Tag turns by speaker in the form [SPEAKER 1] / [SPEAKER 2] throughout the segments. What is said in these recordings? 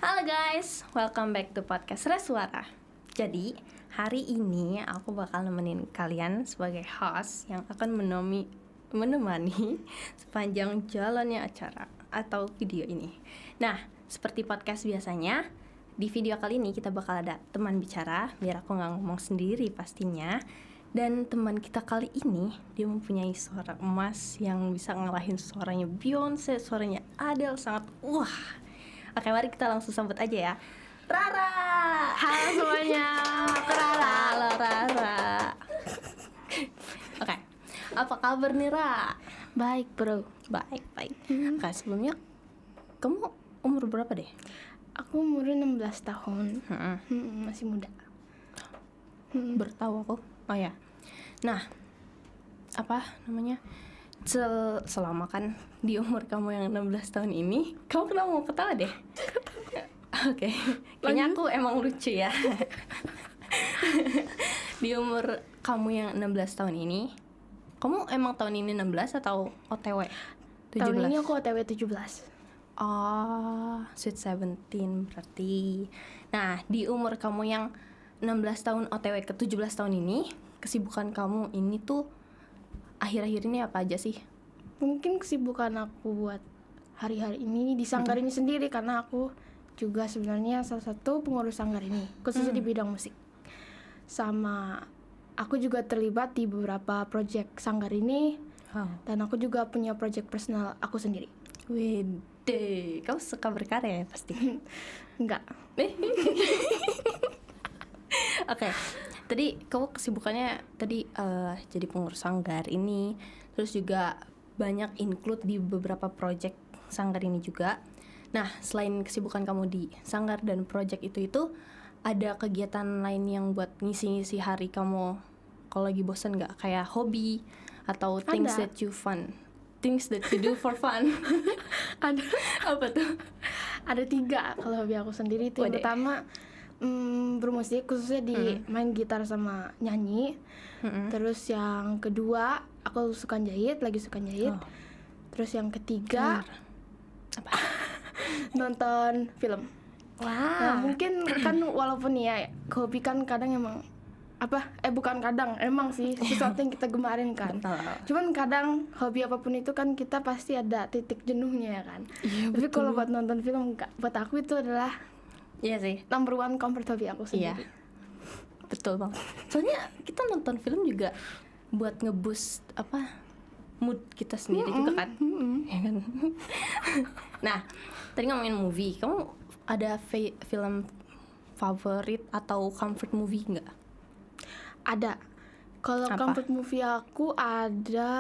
[SPEAKER 1] Halo guys, welcome back to podcast Reswara. Jadi, hari ini aku bakal nemenin kalian sebagai host yang akan menemani sepanjang jalannya acara atau video ini. Nah, seperti podcast biasanya, di video kali ini kita bakal ada teman bicara, biar aku gak ngomong sendiri pastinya. Dan teman kita kali ini, dia mempunyai suara emas yang bisa ngalahin suaranya Beyonce, suaranya Adele, sangat wah. Oke, mari kita langsung sambut aja ya, Rara.
[SPEAKER 2] Halo semuanya, aku Rara.
[SPEAKER 1] Halo Rara. Oke, apa kabar nih Ra?
[SPEAKER 2] Baik bro.
[SPEAKER 1] Baik. Oke, sebelumnya kamu umur berapa deh?
[SPEAKER 2] Aku umur 16 tahun. Masih muda.
[SPEAKER 1] Bertahu aku. Oh ya. Nah, apa namanya? Selama kan di umur kamu yang 16 tahun ini, kamu kenapa mau ketawa deh? Oke, kayaknya aku emang lucu ya. Di umur kamu yang 16 tahun ini, kamu emang tahun ini 16 atau OTW 17?
[SPEAKER 2] Tahun ini aku OTW 17.
[SPEAKER 1] Oh, sweet 17 berarti. Nah, di umur kamu yang 16 tahun OTW ke 17 tahun ini, kesibukan kamu ini tuh akhir-akhir ini apa aja sih?
[SPEAKER 2] Mungkin kesibukan aku buat hari-hari ini di sanggar ini sendiri, karena aku juga sebenarnya salah satu pengurus sanggar ini, khususnya di bidang musik. Sama aku juga terlibat di beberapa proyek sanggar ini. Dan aku juga punya proyek personal aku sendiri.
[SPEAKER 1] Wede, kamu suka berkarya ya pasti?
[SPEAKER 2] Enggak.
[SPEAKER 1] Oke, tadi kamu kesibukannya tadi jadi pengurus sanggar ini, terus juga banyak include di beberapa project sanggar ini juga. Nah, selain kesibukan kamu di sanggar dan project itu ada kegiatan lain yang buat ngisi-ngisi hari kamu kalau lagi bosan nggak? Kayak hobi atau things that you do for fun?
[SPEAKER 2] Ada.
[SPEAKER 1] Apa tuh?
[SPEAKER 2] Ada 3 kalau hobi aku sendiri itu. Yang pertama bermusik, khususnya di main gitar sama nyanyi. Terus yang kedua aku lagi suka jahit. Terus yang ketiga
[SPEAKER 1] apa?
[SPEAKER 2] Nonton film.
[SPEAKER 1] Wow.
[SPEAKER 2] Nah, mungkin kan walaupun ya hobi kan kadang emang bukan kadang, emang sih sesuatu yang kita gemarin kan.
[SPEAKER 1] Betul.
[SPEAKER 2] Cuman kadang hobi apapun itu kan kita pasti ada titik jenuhnya ya kan.
[SPEAKER 1] Iya,
[SPEAKER 2] tapi kalau buat nonton film, buat aku itu adalah
[SPEAKER 1] iya sih,
[SPEAKER 2] number one comfort hobi aku sendiri.
[SPEAKER 1] Iya, betul banget. Soalnya kita nonton film juga buat ngeboost mood kita sendiri juga kan. Ya kan? Nah, tadi ngomongin movie, kamu ada film favorit atau comfort movie nggak?
[SPEAKER 2] Ada. Kalau comfort movie aku ada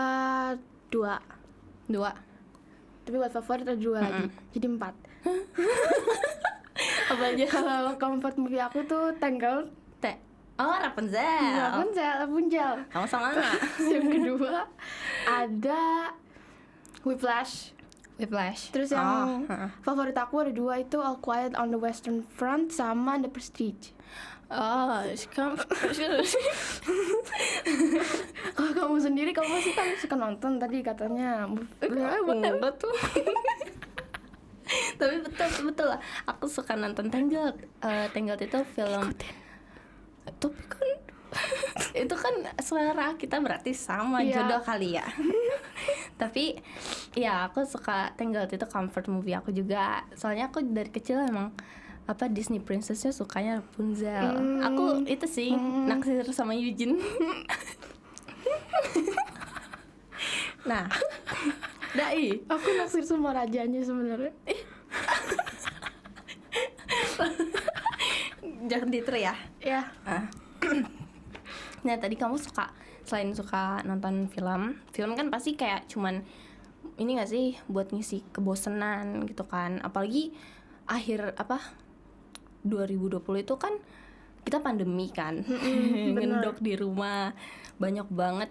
[SPEAKER 2] 2. Tapi buat favorit ada 2 lagi. Jadi 4.
[SPEAKER 1] Apa aja?
[SPEAKER 2] Kalau comfort movie aku tuh Tangled.
[SPEAKER 1] Rapunzel. Kamu sama nggak?
[SPEAKER 2] Yang kedua ada Whiplash. Terus yang favorit aku ada 2 itu All Quiet on the Western Front sama The Prestige. Kalau kamu sendiri, kamu sih kan suka nonton tadi katanya.
[SPEAKER 1] Enggak tuh. Tapi betul lah, aku suka nonton Tangled. Tangled itu film. Tapi kan itu kan selera kita berarti sama, jodoh kali ya. Tapi ya aku suka Tangled, itu comfort movie aku juga. Soalnya aku dari kecil emang Disney princessnya sukanya Rapunzel. Aku itu sih naksir sama Eugene. Nah, Dai,
[SPEAKER 2] aku naksir semua rajanya sebenarnya.
[SPEAKER 1] Jangan diter ya.
[SPEAKER 2] Ya.
[SPEAKER 1] Nah, tadi kamu selain suka nonton film kan pasti kayak cuman ini nggak sih buat ngisi kebosanan gitu kan. Apalagi akhir 2020 itu kan kita pandemi kan. Ngendok di rumah, banyak banget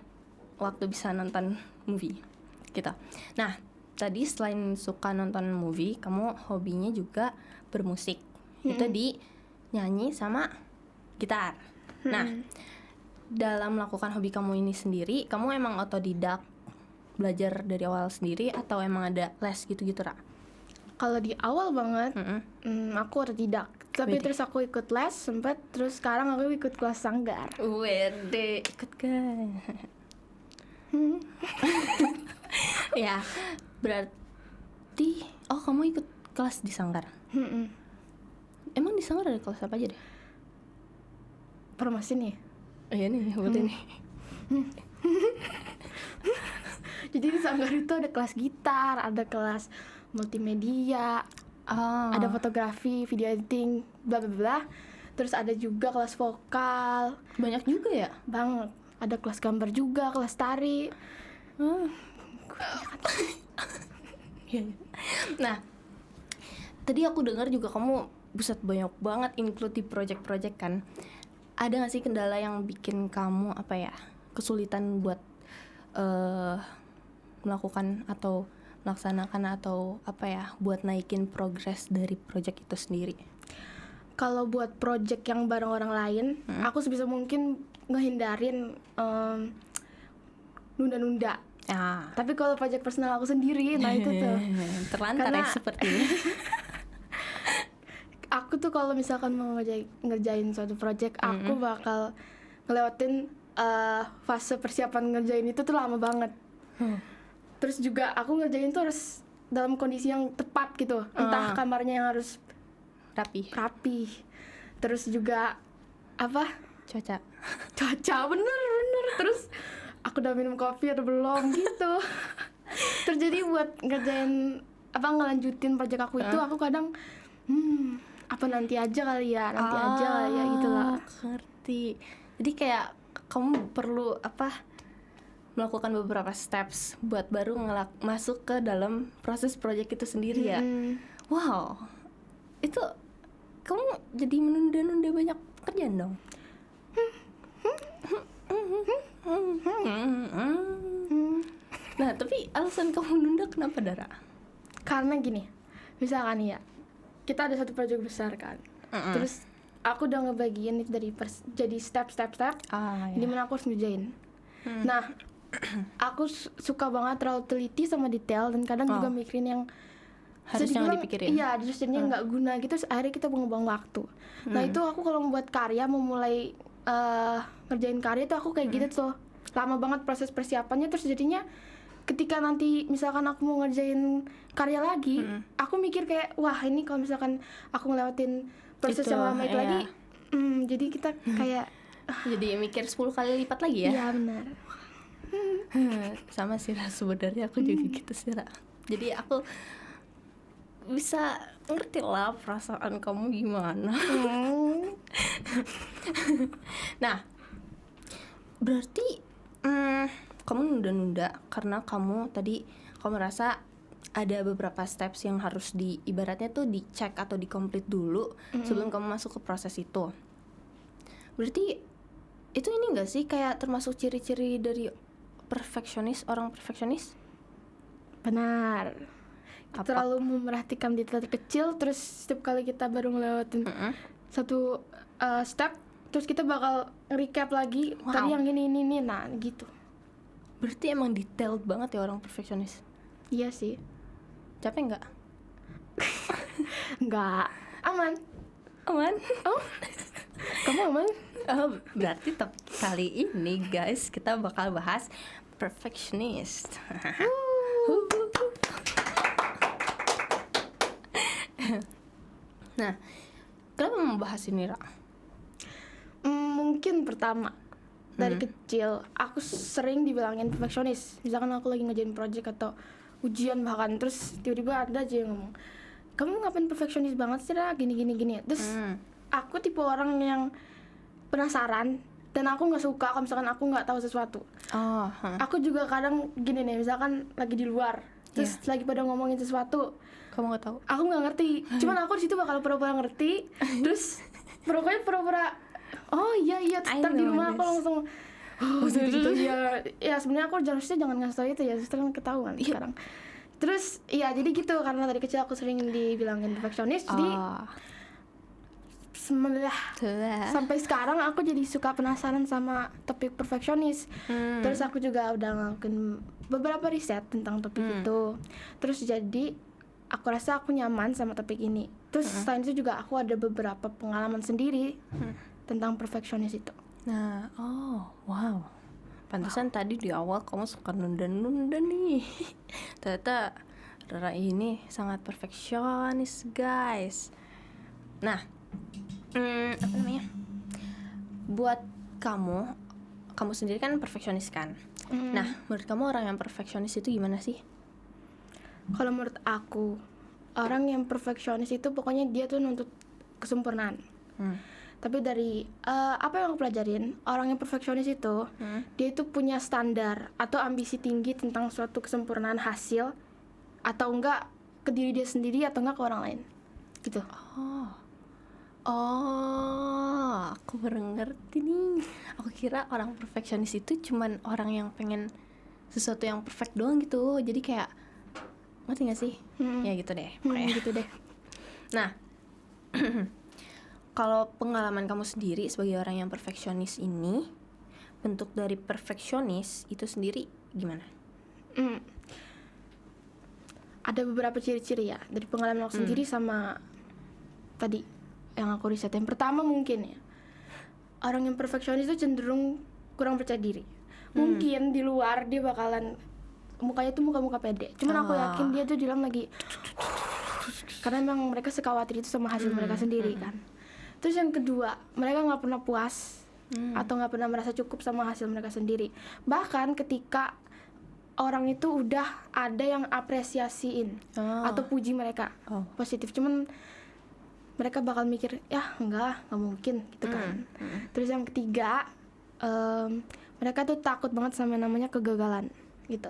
[SPEAKER 1] waktu bisa nonton movie gitu. Nah, tadi selain suka nonton movie, kamu hobinya juga bermusik. Itu di nyanyi sama gitar. Nah, dalam melakukan hobi kamu ini sendiri, kamu emang otodidak belajar dari awal sendiri atau emang ada les gitu-gitu, Ra?
[SPEAKER 2] Kalau di awal banget, aku otodidak. Tapi
[SPEAKER 1] Widih.
[SPEAKER 2] terus aku ikut les sempet, terus sekarang aku ikut kelas sanggar.
[SPEAKER 1] Wede, ikut kan? Ya, berarti kamu ikut kelas di Sanggar.
[SPEAKER 2] Mm-mm.
[SPEAKER 1] Emang di Sanggar ada kelas apa aja deh?
[SPEAKER 2] Promosi nih.
[SPEAKER 1] Iya nih, boleh nih.
[SPEAKER 2] Jadi di sanggar itu ada kelas gitar, ada kelas multimedia, ada fotografi, video editing, bla bla bla. Terus ada juga kelas vokal,
[SPEAKER 1] Banyak juga ya?
[SPEAKER 2] banget. Ada kelas gambar juga, kelas tari.
[SPEAKER 1] Iya. Nah, tadi aku dengar juga kamu buset banyak banget include di project-project kan. Ada gak sih kendala yang bikin kamu kesulitan buat melakukan atau melaksanakan atau buat naikin progres dari project itu sendiri?
[SPEAKER 2] Kalau buat project yang bareng orang lain, aku sebisa mungkin ngehindarin nunda-nunda. Tapi kalau project personal aku sendiri, nah itu tuh
[SPEAKER 1] terlantar ya
[SPEAKER 2] Karena-
[SPEAKER 1] sepertinya.
[SPEAKER 2] aku tuh kalau misalkan mau ngerjain suatu project, aku bakal ngelewatin fase persiapan ngerjain itu tuh lama banget. Terus juga aku ngerjain tuh harus dalam kondisi yang tepat gitu. Entah kamarnya yang harus rapi. Terus juga cuaca bener. Terus aku udah minum kopi atau belum gitu. Terus jadi buat ngelanjutin project aku itu, aku kadang nanti aja kali ya gitu lah.
[SPEAKER 1] Ngerti. Jadi kayak kamu perlu melakukan beberapa steps buat baru masuk ke dalam proses project itu sendiri ya. Wow, itu kamu jadi menunda-nunda banyak pekerjaan dong. Nah, tapi alasan kamu nunda kenapa, Dara?
[SPEAKER 2] Karena gini, misalkan ya, kita ada satu project besar kan. Terus aku udah ngebagiin itu jadi step dimana aku harus ngerjain. Nah, aku suka banget terlalu teliti sama detail dan kadang juga mikirin yang
[SPEAKER 1] Harusnya
[SPEAKER 2] bisa
[SPEAKER 1] nggak
[SPEAKER 2] dibilang,
[SPEAKER 1] dipikirin.
[SPEAKER 2] iya, terus jadinya nggak guna gitu. Terus akhirnya kita buang-buang waktu. Nah itu aku kalau membuat karya, memulai ngerjain karya itu aku kayak gitu tuh, lama banget proses persiapannya. Terus jadinya ketika nanti misalkan aku mau ngerjain karya lagi, aku mikir kayak wah ini kalau misalkan aku ngelewatin proses
[SPEAKER 1] Itu,
[SPEAKER 2] yang lama itu
[SPEAKER 1] iya.
[SPEAKER 2] lagi, jadi kita kayak
[SPEAKER 1] Jadi mikir 10 kali lipat lagi ya.
[SPEAKER 2] iya benar.
[SPEAKER 1] Sama sih Ra, sebenarnya aku juga gitu sih Ra. Jadi aku bisa ngerti lah perasaan kamu gimana. Nah, berarti kamu nunda-nunda karena kamu rasa ada beberapa steps yang harus ibaratnya tuh dicek atau complete dulu sebelum kamu masuk ke proses itu. Berarti itu ini enggak sih kayak termasuk ciri-ciri dari orang perfeksionis?
[SPEAKER 2] Benar.
[SPEAKER 1] Apa?
[SPEAKER 2] Terlalu memerhatikan detail kecil, terus setiap kali kita baru ngelewatin satu step, terus kita bakal recap lagi tadi yang ini, nah gitu.
[SPEAKER 1] Berarti emang detailed banget ya orang perfeksionis.
[SPEAKER 2] Iya sih.
[SPEAKER 1] Capek nggak?
[SPEAKER 2] Nggak. Aman.
[SPEAKER 1] Aman.
[SPEAKER 2] Oh, kamu aman?
[SPEAKER 1] Berarti kali ini guys kita bakal bahas perfectionist. Nah, kenapa mau bahas ini, Ra?
[SPEAKER 2] Mungkin pertama dari kecil aku sering dibilangin perfeksionis. Misalkan aku lagi ngerjain project atau ujian bahkan, terus tiba-tiba ada aja yang ngomong, kamu ngapain perfeksionis banget sih, Ra? Gini. Terus aku tipe orang yang penasaran dan aku nggak suka kalau misalkan aku nggak tahu sesuatu. Aku juga kadang gini nih, misalkan lagi di luar, terus lagi pada ngomongin sesuatu,
[SPEAKER 1] Kamu nggak tahu?
[SPEAKER 2] aku nggak ngerti. Cuman aku di situ bakal pura-pura ngerti, terus pura-pura oh iya ntar di rumah aku langsung gitu ya sebenarnya aku harusnya jangan ngasih tau itu ya, justru kan ketahuan sekarang. Terus iya jadi gitu, karena dari kecil aku sering dibilangin perfeksionis, jadi sampai sekarang aku jadi suka penasaran sama topik perfeksionis. Terus aku juga udah ngelakuin beberapa riset tentang topik itu. Terus jadi aku rasa aku nyaman sama topik ini. Terus selain itu juga aku ada beberapa pengalaman sendiri tentang perfeksionis itu.
[SPEAKER 1] Nah, wow. Pantesan tadi di awal kamu suka nunda-nunda nih. Ternyata Rara ini sangat perfeksionis, guys. Nah, apa namanya? Buat kamu sendiri kan perfeksionis kan? Nah, menurut kamu orang yang perfeksionis itu gimana sih?
[SPEAKER 2] Kalau menurut aku, orang yang perfeksionis itu pokoknya dia tuh nuntut kesempurnaan. Tapi dari apa yang aku pelajarin, orang yang perfeksionis itu dia itu punya standar atau ambisi tinggi tentang suatu kesempurnaan hasil, atau enggak ke diri dia sendiri atau enggak ke orang lain gitu.
[SPEAKER 1] Aku baru ngerti nih. Aku kira orang perfeksionis itu cuman orang yang pengen sesuatu yang perfect doang gitu. Jadi kayak, ngerti gak sih? Ya gitu deh.
[SPEAKER 2] Gitu deh.
[SPEAKER 1] Nah, kalau pengalaman kamu sendiri sebagai orang yang perfeksionis ini, bentuk dari perfeksionis itu sendiri gimana?
[SPEAKER 2] Ada beberapa ciri-ciri ya dari pengalaman aku sendiri sama tadi yang aku riset. Yang pertama mungkin ya, orang yang perfeksionis itu cenderung kurang percaya diri. Mungkin di luar dia bakalan mukanya tuh muka-muka pede, cuman aku yakin dia tuh di dalam lagi, karena memang mereka sekhawatir itu sama hasil mereka sendiri kan. Terus yang kedua, mereka nggak pernah puas atau nggak pernah merasa cukup sama hasil mereka sendiri. Bahkan ketika orang itu udah ada yang apresiasiin atau puji mereka positif, cuman mereka bakal mikir ya nggak mungkin gitu kan. Terus yang ketiga, mereka tuh takut banget sama namanya kegagalan gitu.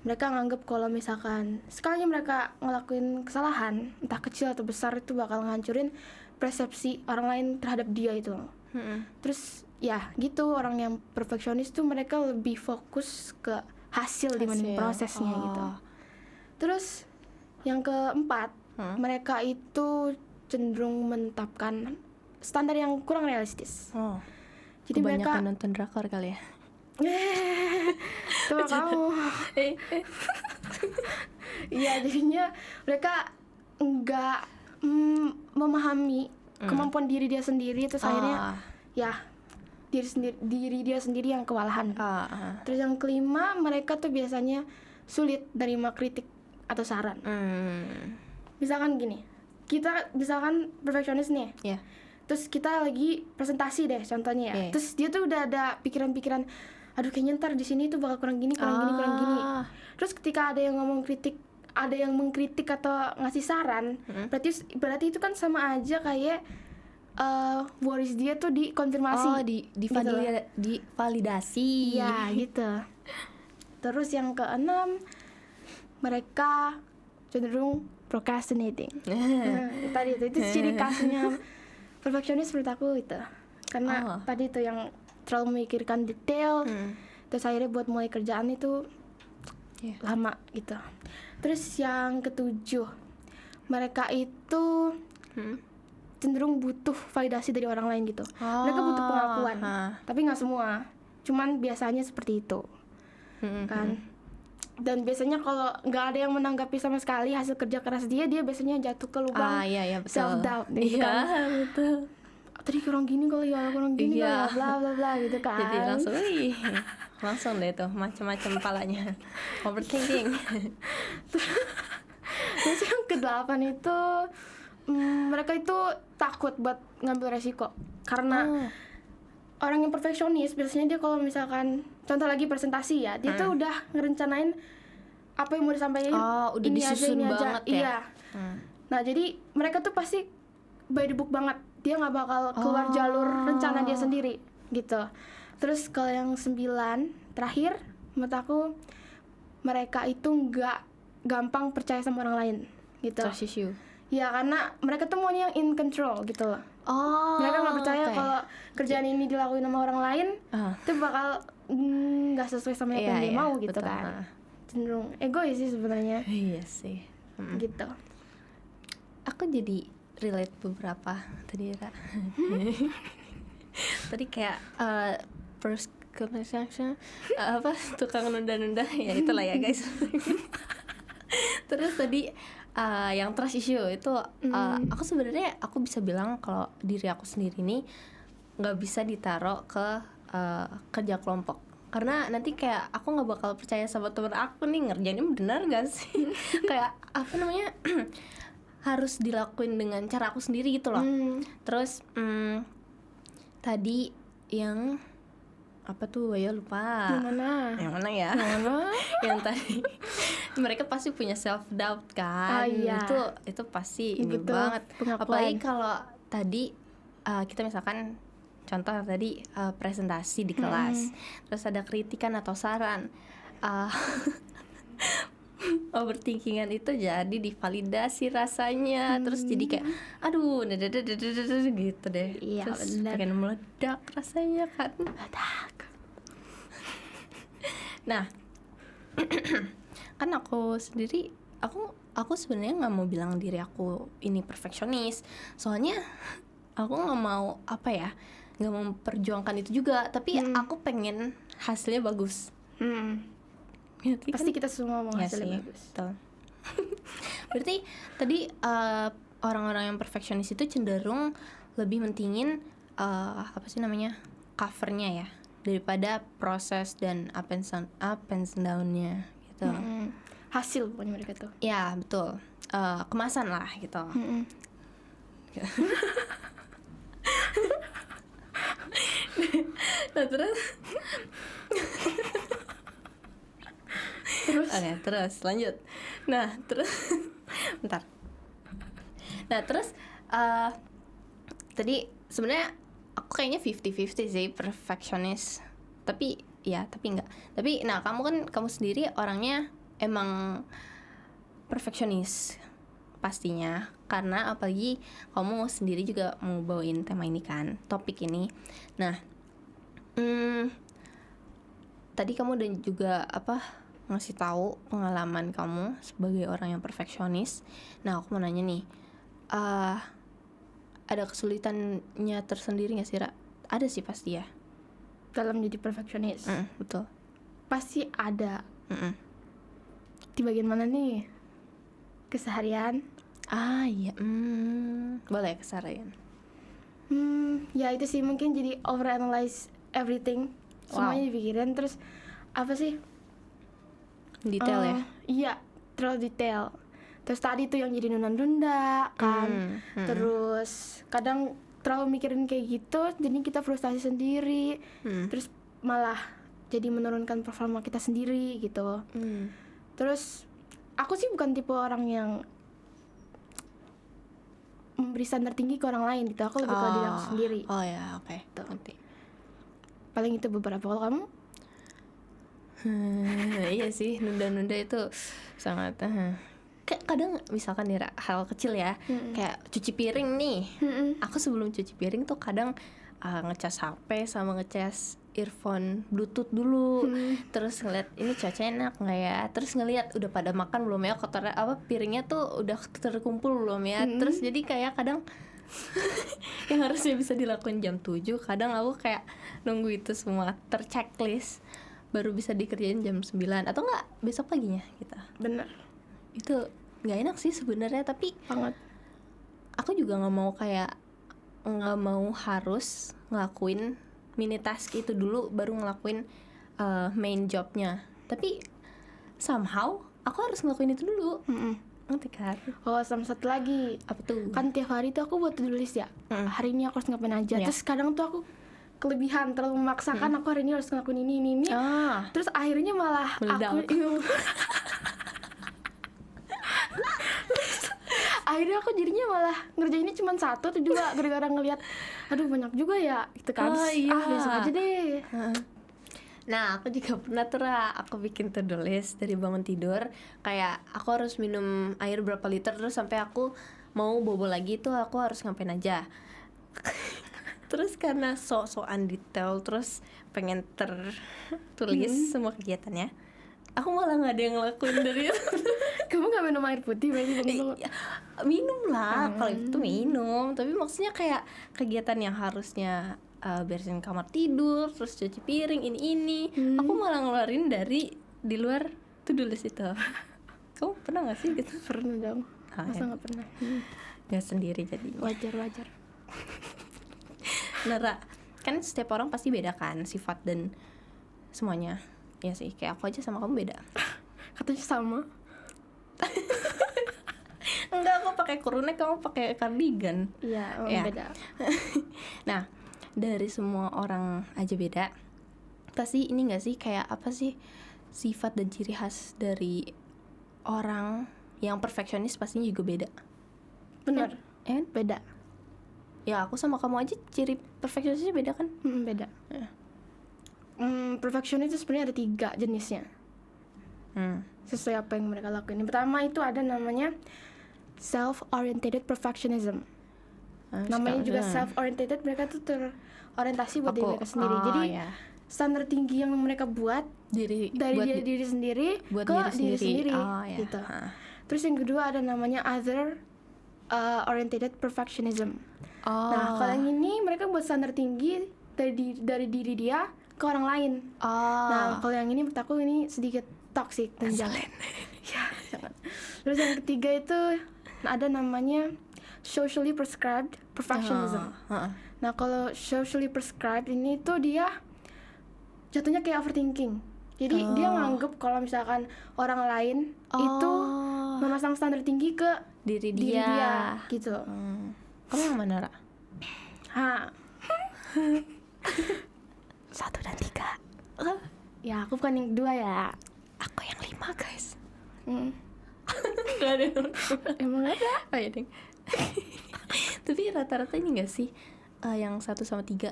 [SPEAKER 2] Mereka nganggep kalau misalkan sekali mereka ngelakuin kesalahan, entah kecil atau besar, itu bakal ngancurin persepsi orang lain terhadap dia itu. Terus ya gitu, orang yang perfeksionis tuh mereka lebih fokus ke hasil dibanding prosesnya gitu. Terus yang keempat, mereka itu cenderung menetapkan standar yang kurang realistis. Jadi
[SPEAKER 1] kebanyakan
[SPEAKER 2] mereka
[SPEAKER 1] nonton drakor kali ya.
[SPEAKER 2] Coba kamu. Iya, jadinya mereka nggak memahami kemampuan diri dia sendiri, terus akhirnya ya diri dia sendiri yang kewalahan. Terus yang kelima, mereka tuh biasanya sulit nerima kritik atau saran. Misalkan gini, kita misalkan perfeksionis nih, terus kita lagi presentasi deh contohnya ya, terus dia tuh udah ada pikiran-pikiran, aduh kayaknya ntar di sini tuh bakal kurang gini. Terus ketika ada yang ngomong kritik, ada yang mengkritik atau ngasih saran, berarti itu kan sama aja kayak worries dia tuh dikonfirmasi,
[SPEAKER 1] divalidasi.
[SPEAKER 2] Iya gitu. Terus yang keenam, mereka cenderung procrastinating. Tadi itu ciri khasnya perfeksionis menurut aku itu. Karena tadi itu yang terlalu memikirkan detail, terus akhirnya buat mulai kerjaan itu lama gitu. Terus yang ketujuh, mereka itu cenderung butuh validasi dari orang lain gitu. Mereka butuh pengakuan, tapi nggak semua, cuman biasanya seperti itu kan. Dan biasanya kalau nggak ada yang menanggapi sama sekali hasil kerja keras dia biasanya jatuh ke lubang self doubt gitu kan.
[SPEAKER 1] Betul.
[SPEAKER 2] Tadi kurang gini kali ya, bla bla bla gitu kan.
[SPEAKER 1] Jadi langsung deh tuh macam-macam palanya overthinking.
[SPEAKER 2] Terus yang ke-8 itu mereka itu takut buat ngambil resiko karena orang yang perfeksionis biasanya dia kalau misalkan contoh lagi presentasi ya, dia tuh udah ngerencanain apa yang mau disampaikan,
[SPEAKER 1] udah
[SPEAKER 2] ini
[SPEAKER 1] disusun
[SPEAKER 2] aja,
[SPEAKER 1] banget ya.
[SPEAKER 2] Iya. Nah jadi mereka tuh pasti by the book banget, dia nggak bakal keluar jalur rencana dia sendiri gitu. Terus kalau yang 9 terakhir, menurut aku mereka itu nggak gampang percaya sama orang lain gitu.
[SPEAKER 1] Trust issue.
[SPEAKER 2] Ya karena mereka tuh maunya yang in control gitu loh. Mereka nggak percaya kalau kerjaan ini dilakuin sama orang lain itu bakal nggak sesuai sama apa yang dia mau gitu, betul, kan. Cenderung egois sih sebenarnya.
[SPEAKER 1] Iya sih.
[SPEAKER 2] Gitu.
[SPEAKER 1] Aku jadi relate beberapa tadi Ra. Tadi kayak first conversation apa tukang nunda-nunda ya itulah ya guys. Terus tadi yang trust issue itu aku sebenarnya aku bisa bilang kalau diri aku sendiri ini nggak bisa ditaruh ke kerja kelompok, karena nanti kayak aku nggak bakal percaya sama temen aku nih ngerjainnya benar gak sih. Kayak apa namanya harus dilakuin dengan cara aku sendiri gitu loh. Terus tadi yang apa tuh ya lupa yang mana ya yang tadi mereka pasti punya self doubt kan.
[SPEAKER 2] Iya.
[SPEAKER 1] itu pasti ini
[SPEAKER 2] Betul,
[SPEAKER 1] banget,
[SPEAKER 2] pengakuan.
[SPEAKER 1] apalagi kalau tadi kita misalkan contoh tadi presentasi di kelas, terus ada kritikan atau saran, overthinkingan itu jadi divalidasi rasanya, terus jadi kayak aduh gitu deh.
[SPEAKER 2] Iya,
[SPEAKER 1] terus
[SPEAKER 2] benar.
[SPEAKER 1] pengen meledak rasanya kan. Nah kan aku sendiri aku sebenarnya nggak mau bilang diri aku ini perfeksionis, soalnya aku nggak mau apa ya, nggak mau memperjuangkan itu juga, tapi aku pengen hasilnya bagus. Berarti
[SPEAKER 2] Pasti kita semua mau
[SPEAKER 1] ya
[SPEAKER 2] hasilnya
[SPEAKER 1] sih,
[SPEAKER 2] bagus.
[SPEAKER 1] betul. Berarti tadi orang-orang yang perfeksionis itu cenderung lebih mentingin apa sih namanya covernya ya, daripada proses dan up and down-nya gitu.
[SPEAKER 2] Hasil pokoknya mereka tuh.
[SPEAKER 1] Ya betul, kemasan lah gitu. Nah terus oke, terus lanjut. Nah terus bentar. Nah terus tadi sebenarnya aku kayaknya 50-50 sih perfeksionis, tapi enggak. Tapi nah kamu sendiri orangnya emang perfeksionis pastinya, karena apalagi kamu sendiri juga mau bawain tema ini kan, topik ini. Nah tadi kamu dan juga ngasih tahu pengalaman kamu sebagai orang yang perfeksionis. Nah aku mau nanya nih, ada kesulitannya tersendiri nggak sih, Ra? Ada sih pasti ya.
[SPEAKER 2] Dalam jadi perfeksionis.
[SPEAKER 1] Betul.
[SPEAKER 2] Pasti ada. Di bagian mana nih? Keseharian.
[SPEAKER 1] Iya. Boleh keseharian.
[SPEAKER 2] Ya itu sih, mungkin jadi overanalyze everything. Semuanya dipikirin, terus apa sih?
[SPEAKER 1] Detail ya.
[SPEAKER 2] Iya, terlalu detail. Terus tadi tuh yang jadi nunda-nunda kan. Terus kadang terlalu mikirin kayak gitu, jadi kita frustasi sendiri. Terus malah jadi menurunkan performa kita sendiri gitu. Terus aku sih bukan tipe orang yang memberi standar tinggi ke orang lain gitu. Aku lebih ke diri aku sendiri.
[SPEAKER 1] Oh ya, oke. Ngerti.
[SPEAKER 2] Paling itu beberapa. Kalau kamu?
[SPEAKER 1] Iya sih, nunda-nunda itu sangat kayak kadang misalkan nih hal kecil ya, kayak cuci piring nih. Aku sebelum cuci piring tuh kadang ngecas HP sama ngecas earphone Bluetooth dulu. Terus ngeliat ini cuaca enak nggak ya, terus ngeliat udah pada makan belum ya, kotor piringnya tuh udah terkumpul belum ya. Terus jadi kayak kadang yang harusnya bisa dilakuin jam 7, kadang aku kayak nunggu itu semua terchecklist baru bisa dikerjain jam 9 atau enggak besok paginya gitu.
[SPEAKER 2] Bener.
[SPEAKER 1] Itu nggak enak sih sebenarnya, tapi
[SPEAKER 2] Banget.
[SPEAKER 1] aku juga nggak mau harus ngelakuin mini task itu dulu baru ngelakuin main jobnya, tapi somehow aku harus ngelakuin itu dulu. Ngerti kan?
[SPEAKER 2] Oh, sama satu lagi.
[SPEAKER 1] Apa tuh?
[SPEAKER 2] Kan tiap hari tuh aku buat to-do list ya. Hari ini aku harus ngapain aja. Terus kadang tuh aku kelebihan, terlalu memaksakan aku hari ini harus ngelakuin ini. Terus akhirnya malah
[SPEAKER 1] meledak.
[SPEAKER 2] Akhirnya aku jadinya malah ngerjainnya cuma 1 atau 2 gara-gara ngelihat aduh banyak juga ya gitu kan. Besok aja deh.
[SPEAKER 1] Nah aku juga pernah tuh aku bikin to-do list dari bangun tidur, kayak aku harus minum air berapa liter, terus sampai aku mau bobo lagi tuh aku harus ngapain aja. Terus karena sok-sokan detail, terus pengen tertulis semua kegiatannya, aku malah nggak ada yang ngelakuin dari itu.
[SPEAKER 2] Kamu nggak minum air putih berarti?
[SPEAKER 1] Minum lah, kalau itu minum, tapi maksudnya kayak kegiatan yang harusnya bersihin kamar tidur, terus cuci piring, ini aku malah ngeluarin dari di luar to-do list itu. Kamu pernah nggak sih gitu?
[SPEAKER 2] Pernah dong. Masa nggak pernah?
[SPEAKER 1] Nggak sendiri jadinya.
[SPEAKER 2] Wajar.
[SPEAKER 1] Nara, kan setiap orang pasti beda kan sifat dan semuanya. Ya sih, kayak aku aja sama kamu beda.
[SPEAKER 2] Katanya sama.
[SPEAKER 1] Enggak, aku pakai crewneck, kamu pakai cardigan.
[SPEAKER 2] Iya,
[SPEAKER 1] Ya.
[SPEAKER 2] beda.
[SPEAKER 1] Nah, dari semua orang aja beda. Pasti ini nggak sih, kayak apa sih sifat dan ciri khas dari orang yang perfeksionis pastinya juga beda.
[SPEAKER 2] Bener.
[SPEAKER 1] Ya kan?
[SPEAKER 2] Beda.
[SPEAKER 1] Ya aku sama kamu aja ciri perfeksionisnya beda kan?
[SPEAKER 2] Beda.
[SPEAKER 1] Ya.
[SPEAKER 2] Perfeksionis itu sebenarnya ada 3 jenisnya. Sesuai apa yang mereka lakuin. Yang pertama itu ada namanya self-oriented perfectionism. Namanya juga self-oriented, mereka tuh terorientasi buat diri mereka sendiri. Jadi
[SPEAKER 1] ya.
[SPEAKER 2] standar tinggi yang mereka buat
[SPEAKER 1] diri
[SPEAKER 2] diri sendiri
[SPEAKER 1] buat
[SPEAKER 2] ke diri sendiri
[SPEAKER 1] ya.
[SPEAKER 2] gitu. Terus yang kedua ada namanya other oriented perfectionism. Nah, kalau yang ini mereka buat standar tinggi dari diri dia ke orang lain. Nah, kalau yang ini menurut aku ini sedikit toxic dan jangan. Ya, jangan. Terus yang ketiga itu ada namanya socially prescribed perfectionism. Nah, kalau socially prescribed ini tuh dia jatuhnya kayak overthinking. Jadi dia nganggep kalau misalkan orang lain itu memasang standar tinggi ke
[SPEAKER 1] diri
[SPEAKER 2] diri
[SPEAKER 1] dia
[SPEAKER 2] dia gitu.
[SPEAKER 1] Kamu yang mana, Ra?
[SPEAKER 2] 1 dan 3. Ya, aku bukan yang 2 ya.
[SPEAKER 1] Aku yang 5, guys.
[SPEAKER 2] Gak ada. Emang ada?
[SPEAKER 1] Oh ya, deng. Tapi rata-rata ini gak sih yang 1 sama 3?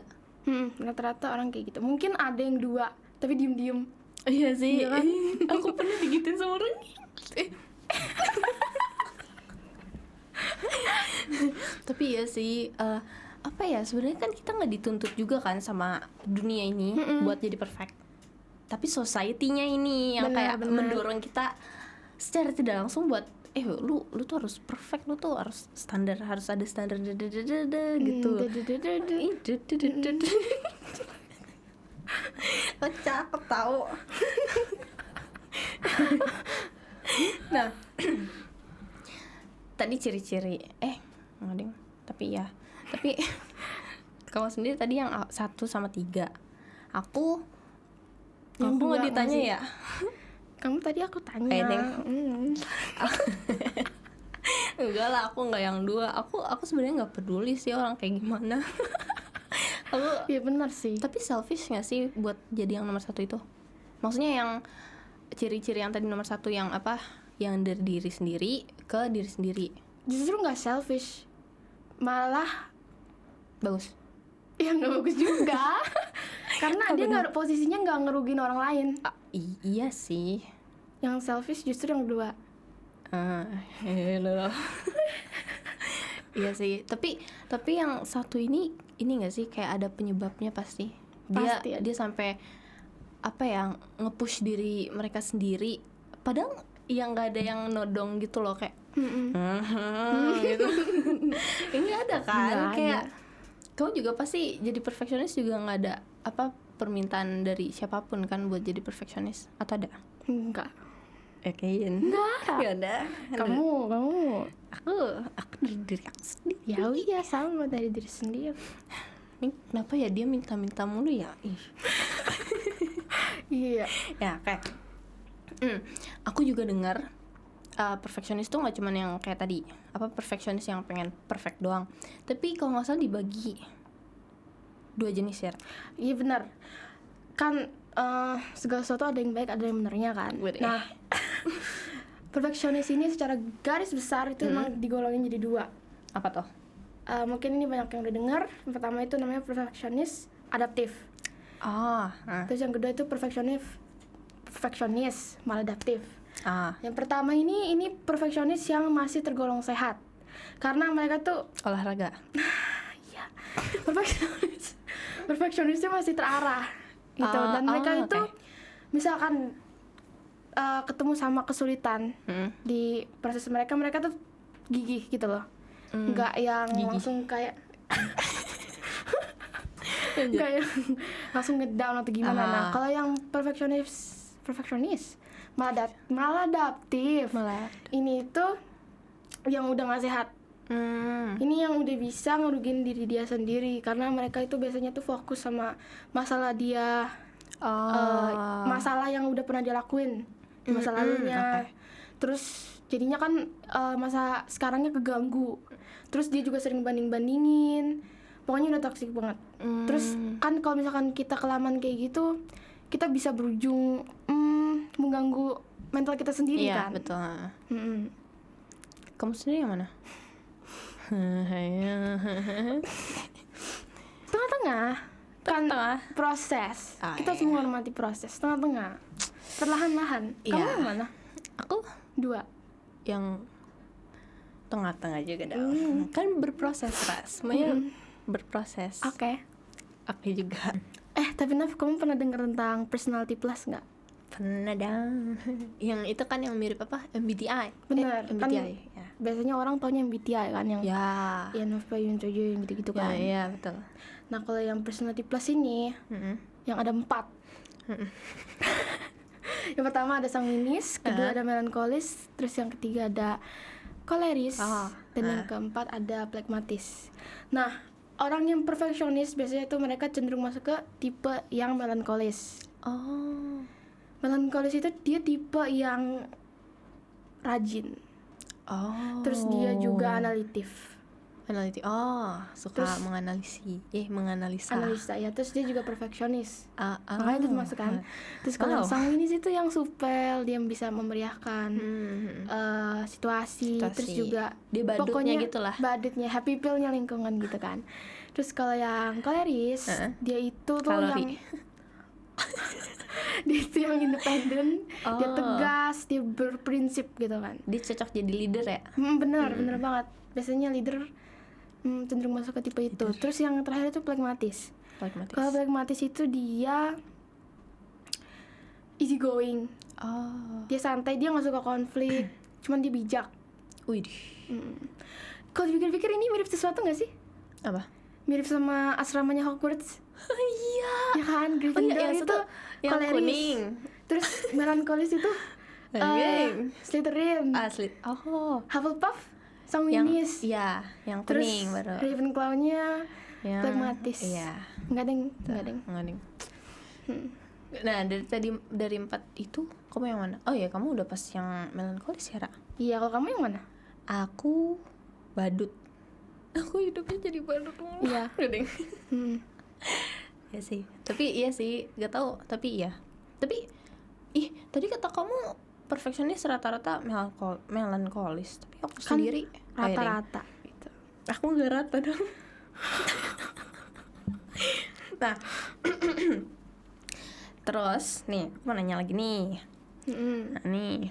[SPEAKER 2] Rata-rata orang kayak gitu. Mungkin ada yang 2 tapi diem-diem.
[SPEAKER 1] Iya sih.
[SPEAKER 2] Iya kan?
[SPEAKER 1] Aku pernah digituin sama orang. Tapi ya sih, apa ya, sebenarnya kan kita nggak dituntut juga kan sama dunia ini buat jadi perfect. Tapi society-nya ini yang kayak mendorong kita secara tidak langsung buat lu tuh harus perfect, lu tuh harus standar, harus ada standar gitu. Oh, cakep tau. Nah, tadi ciri-ciri ngading, tapi kamu sendiri tadi yang 1 sama 3. Aku nggak ditanya ya.
[SPEAKER 2] Kamu tadi aku tanya.
[SPEAKER 1] Enggak lah, aku nggak yang 2. Aku sebenarnya nggak peduli sih orang kayak gimana. Aku
[SPEAKER 2] Iya benar sih.
[SPEAKER 1] tapi selfish nggak sih buat jadi yang nomor 1 itu? Maksudnya yang ciri-ciri yang tadi nomor 1 yang apa? Yang dari diri sendiri ke diri sendiri.
[SPEAKER 2] Justru nggak selfish, malah
[SPEAKER 1] Bagus.
[SPEAKER 2] ya nggak bagus juga. Karena dia nggak, posisinya nggak ngerugin orang lain.
[SPEAKER 1] Iya sih.
[SPEAKER 2] Yang selfish justru yang 2.
[SPEAKER 1] Iya sih. Tapi yang 1 ini nggak sih kayak ada penyebabnya pasti.
[SPEAKER 2] Pasti ada.
[SPEAKER 1] Dia sampai apa ya, nge-push diri mereka sendiri. Padahal yang nggak ada yang nodong gitu loh, kayak gitu. Nggak ada kan?
[SPEAKER 2] Nggak
[SPEAKER 1] Kayak
[SPEAKER 2] ada.
[SPEAKER 1] kamu juga pasti jadi perfeksionis juga nggak ada apa permintaan dari siapapun kan buat jadi perfeksionis, atau ada?
[SPEAKER 2] Enggak.
[SPEAKER 1] Yakin? Nggak ada.
[SPEAKER 2] Kamu
[SPEAKER 1] Aku dari diri aku sendiri.
[SPEAKER 2] ya iya sama dari diri sendiri.
[SPEAKER 1] Kenapa ya dia minta-minta mulu ya?
[SPEAKER 2] Iya.
[SPEAKER 1] Ya kayak aku juga dengar perfeksionis tuh nggak cuman yang kayak tadi, apa, perfeksionis yang pengen perfect doang. Tapi kalau nggak salah dibagi 2 jenis ya.
[SPEAKER 2] Iya benar. Kan segala sesuatu ada yang baik, ada yang benernya kan. Nah, perfeksionis ini secara garis besar itu emang digolongin jadi 2.
[SPEAKER 1] Apa tuh?
[SPEAKER 2] Mungkin ini banyak yang udah dengar. Yang pertama itu namanya perfeksionis adaptif. Terus yang kedua itu perfeksionis maladaptif. Yang pertama ini perfeksionis yang masih tergolong sehat. Karena mereka tuh
[SPEAKER 1] Olahraga.
[SPEAKER 2] ya, perfeksionisnya masih terarah gitu. Dan mereka itu misalkan ketemu sama kesulitan di proses mereka tuh gigih gitu loh. Nggak yang langsung kayak kayak langsung ngedown atau gimana. Nah, kalau yang perfeksionis maladaptif ini tuh yang udah nggak sehat. Ini yang udah bisa ngerugiin diri dia sendiri, karena mereka itu biasanya tuh fokus sama masalah dia, masalah yang udah pernah dia lakuin di masa lalunya.
[SPEAKER 1] Oke.
[SPEAKER 2] Terus jadinya kan masa sekarangnya keganggu. Terus dia juga sering banding-bandingin. Pokoknya udah toksik banget. Terus kan kalau misalkan kita kelamaan kayak gitu, kita bisa berujung mengganggu mental kita sendiri
[SPEAKER 1] Iya,
[SPEAKER 2] kan.
[SPEAKER 1] betul.
[SPEAKER 2] Mm-mm.
[SPEAKER 1] Kamu sendiri yang mana?
[SPEAKER 2] Tengah-tengah kan
[SPEAKER 1] Tengah.
[SPEAKER 2] proses.
[SPEAKER 1] Ah,
[SPEAKER 2] Kita
[SPEAKER 1] iya.
[SPEAKER 2] semua menghormati proses. Tengah-tengah, perlahan-lahan. Kamu
[SPEAKER 1] Iya.
[SPEAKER 2] yang mana?
[SPEAKER 1] Aku
[SPEAKER 2] 2.
[SPEAKER 1] yang tengah-tengah juga dong. Kan berproses, Ras. Semuanya berproses.
[SPEAKER 2] Oke.
[SPEAKER 1] Aku juga.
[SPEAKER 2] Tapi Naf, kamu pernah dengar tentang personality plus nggak?
[SPEAKER 1] Pernah dong. Yang itu kan yang mirip apa? MBTI.
[SPEAKER 2] Bener, kan
[SPEAKER 1] MBTI. Ya.
[SPEAKER 2] biasanya orang taunya MBTI kan, yang
[SPEAKER 1] Ya.
[SPEAKER 2] INFP, INTJ, yang gitu-gitu
[SPEAKER 1] Ya,
[SPEAKER 2] kan.
[SPEAKER 1] iya betul.
[SPEAKER 2] Nah, kalau yang personality plus ini, yang ada 4. Yang pertama ada sanguinis, kedua ada melankolis, terus yang ketiga ada koleris, dan yang keempat ada phlegmatis. Nah, orang yang perfeksionis biasanya tuh mereka cenderung masuk ke tipe yang melankolis.
[SPEAKER 1] Oh.
[SPEAKER 2] Melankolis itu dia tipe yang rajin,
[SPEAKER 1] Oh.
[SPEAKER 2] terus dia juga analitif,
[SPEAKER 1] suka menganalisa.
[SPEAKER 2] analisa ya. Terus dia juga perfeksionis,
[SPEAKER 1] Ah,
[SPEAKER 2] makanya itu masuk kan. Terus kalau yang
[SPEAKER 1] Wow.
[SPEAKER 2] sanguinis itu yang supel, dia bisa memeriahkan situasi. Terus juga
[SPEAKER 1] dia badutnya
[SPEAKER 2] pokoknya
[SPEAKER 1] gitu lah.
[SPEAKER 2] badutnya, happy pill-nya lingkungan gitu kan. Terus kalau yang koleris, dia itu tuh
[SPEAKER 1] Kalori.
[SPEAKER 2] yang dia itu yang independen, dia tegas, dia berprinsip gitu kan.
[SPEAKER 1] Dia cocok jadi leader ya.
[SPEAKER 2] Bener banget. Biasanya leader cenderung masuk ke tipe itu. Terus yang terakhir itu phlegmatis.
[SPEAKER 1] Pragmatis.
[SPEAKER 2] Kalau phlegmatis itu dia easy going,
[SPEAKER 1] Oh.
[SPEAKER 2] dia santai, dia nggak suka konflik, cuman dia bijak.
[SPEAKER 1] Wih.
[SPEAKER 2] Kalau dipikir-pikir ini mirip sesuatu nggak sih?
[SPEAKER 1] Apa?
[SPEAKER 2] Mirip sama asramanya Hogwarts.
[SPEAKER 1] Iya.
[SPEAKER 2] Ya kan, Gryffindor
[SPEAKER 1] yang
[SPEAKER 2] itu
[SPEAKER 1] satu yang
[SPEAKER 2] koleris.
[SPEAKER 1] kuning.
[SPEAKER 2] Terus melankolis itu Slytherin.
[SPEAKER 1] Asli. Oh.
[SPEAKER 2] Hufflepuff
[SPEAKER 1] Yang
[SPEAKER 2] sanguinis.
[SPEAKER 1] yang
[SPEAKER 2] Terus
[SPEAKER 1] kuning baru.
[SPEAKER 2] Ravenclaw-nya
[SPEAKER 1] Yang
[SPEAKER 2] phlegmatis.
[SPEAKER 1] Iya.
[SPEAKER 2] Enggak deng.
[SPEAKER 1] Kuning. Nah, dari 4 itu kamu yang mana? Oh ya, kamu udah pas yang melankolis ya, Ra?
[SPEAKER 2] Iya, kalau kamu yang mana?
[SPEAKER 1] Aku badut. Aku hidupnya jadi badut.
[SPEAKER 2] Iya.
[SPEAKER 1] Gede.
[SPEAKER 2] Hmm.
[SPEAKER 1] Ya sih. Tapi iya sih, gak tahu. Tapi iya. Tapi tadi kata kamu perfeksionis rata-rata melankolis. Tapi aku
[SPEAKER 2] Kan
[SPEAKER 1] sendiri
[SPEAKER 2] rata-rata gitu.
[SPEAKER 1] aku gak rata dong. Nah, terus nih, aku mau nanya lagi nih. Nah, nih,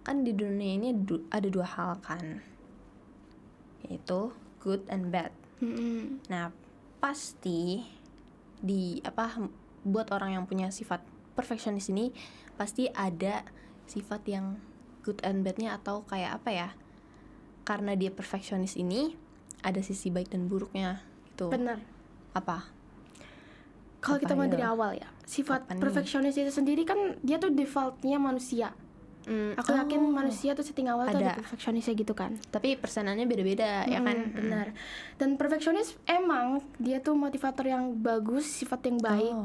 [SPEAKER 1] kan di dunia ini ada 2 hal kan, yaitu good and bad. Nah, pasti buat orang yang punya sifat perfeksionis ini pasti ada sifat yang good and badnya, atau kayak apa ya? Karena dia perfeksionis ini ada sisi baik dan buruknya gitu.
[SPEAKER 2] Bener.
[SPEAKER 1] Apa?
[SPEAKER 2] Kalau kita
[SPEAKER 1] Apa
[SPEAKER 2] mulai
[SPEAKER 1] ya?
[SPEAKER 2] dari awal ya, sifat
[SPEAKER 1] Apa nih?
[SPEAKER 2] perfeksionis itu sendiri kan dia tuh defaultnya manusia. Aku yakin manusia tuh setting awal tuh ada perfeksionisnya gitu kan.
[SPEAKER 1] Tapi persenannya beda-beda ya kan?
[SPEAKER 2] Benar. Dan perfeksionis emang dia tuh motivator yang bagus, sifat yang baik.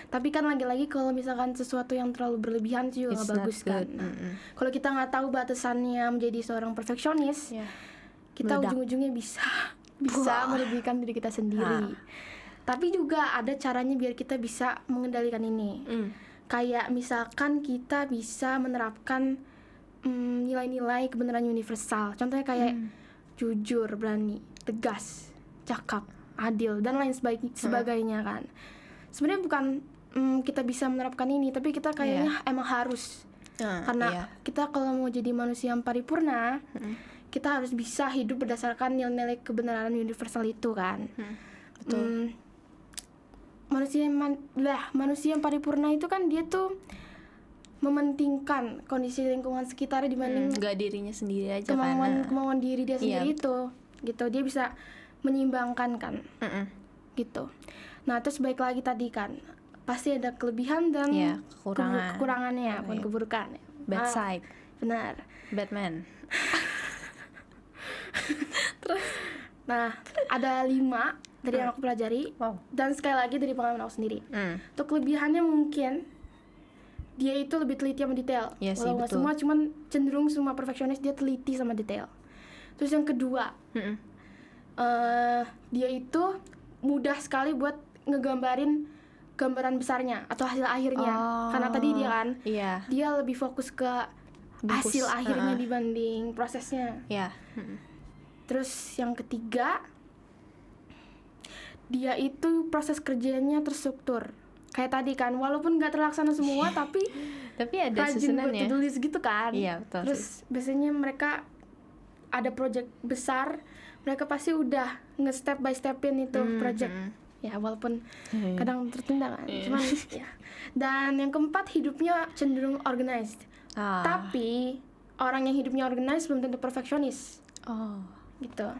[SPEAKER 2] Tapi kan lagi-lagi kalau misalkan sesuatu yang terlalu berlebihan itu juga
[SPEAKER 1] It's
[SPEAKER 2] nggak
[SPEAKER 1] not
[SPEAKER 2] bagus kan.
[SPEAKER 1] good.
[SPEAKER 2] Nah, kalau kita nggak tahu batasannya menjadi seorang perfeksionis, kita
[SPEAKER 1] Meledak.
[SPEAKER 2] ujung-ujungnya bisa merugikan diri kita sendiri. Tapi juga ada caranya biar kita bisa mengendalikan ini. Kayak misalkan kita bisa menerapkan nilai-nilai kebenaran universal. Contohnya kayak jujur, berani, tegas, cakap, adil, dan lain sebagainya kan. Sebenarnya bukan kita bisa menerapkan ini, tapi kita kayaknya emang harus. Karena kita kalau mau jadi manusia yang paripurna, kita harus bisa hidup berdasarkan nilai-nilai kebenaran universal itu kan.
[SPEAKER 1] Betul.
[SPEAKER 2] Manusia yang paripurna itu kan dia tuh mementingkan kondisi lingkungan sekitarnya dibanding
[SPEAKER 1] Nggak dirinya sendiri aja kan.
[SPEAKER 2] kemauan diri dia sendiri itu gitu. Dia bisa menyeimbangkan kan gitu. Nah, terus baik lagi tadi kan pasti ada kelebihan dan
[SPEAKER 1] kekurangannya.
[SPEAKER 2] bukan keburukan.
[SPEAKER 1] Bad side.
[SPEAKER 2] Benar.
[SPEAKER 1] Batman. Terus
[SPEAKER 2] Nah, ada 5 dari yang aku pelajari.
[SPEAKER 1] wow.
[SPEAKER 2] Dan sekali lagi dari pengalaman aku sendiri. Untuk kelebihannya mungkin dia itu lebih teliti sama detail.
[SPEAKER 1] Iya sih,
[SPEAKER 2] Walau nggak
[SPEAKER 1] betul.
[SPEAKER 2] semua, cuman cenderung semua perfeksionis dia teliti sama detail. Terus yang kedua, dia itu mudah sekali buat ngegambarin gambaran besarnya atau hasil akhirnya. Karena tadi dia kan,
[SPEAKER 1] Iya.
[SPEAKER 2] dia lebih fokus ke
[SPEAKER 1] Bungkus,
[SPEAKER 2] hasil akhirnya dibanding prosesnya.
[SPEAKER 1] Ya.
[SPEAKER 2] Terus yang ketiga, dia itu proses kerjanya terstruktur. Kayak tadi kan, walaupun nggak terlaksana semua, tapi
[SPEAKER 1] Tapi ada
[SPEAKER 2] rajin buat
[SPEAKER 1] susunannya.
[SPEAKER 2] to-do list gitu kan.
[SPEAKER 1] Iya, betul
[SPEAKER 2] Terus biasanya mereka ada project besar, mereka pasti udah nge-step by stepin itu project. Ya walaupun kadang tertunda kan. Cuman ya. Dan yang keempat, hidupnya cenderung organized. Tapi orang yang hidupnya organized belum tentu perfeksionis
[SPEAKER 1] Oh,
[SPEAKER 2] gitu.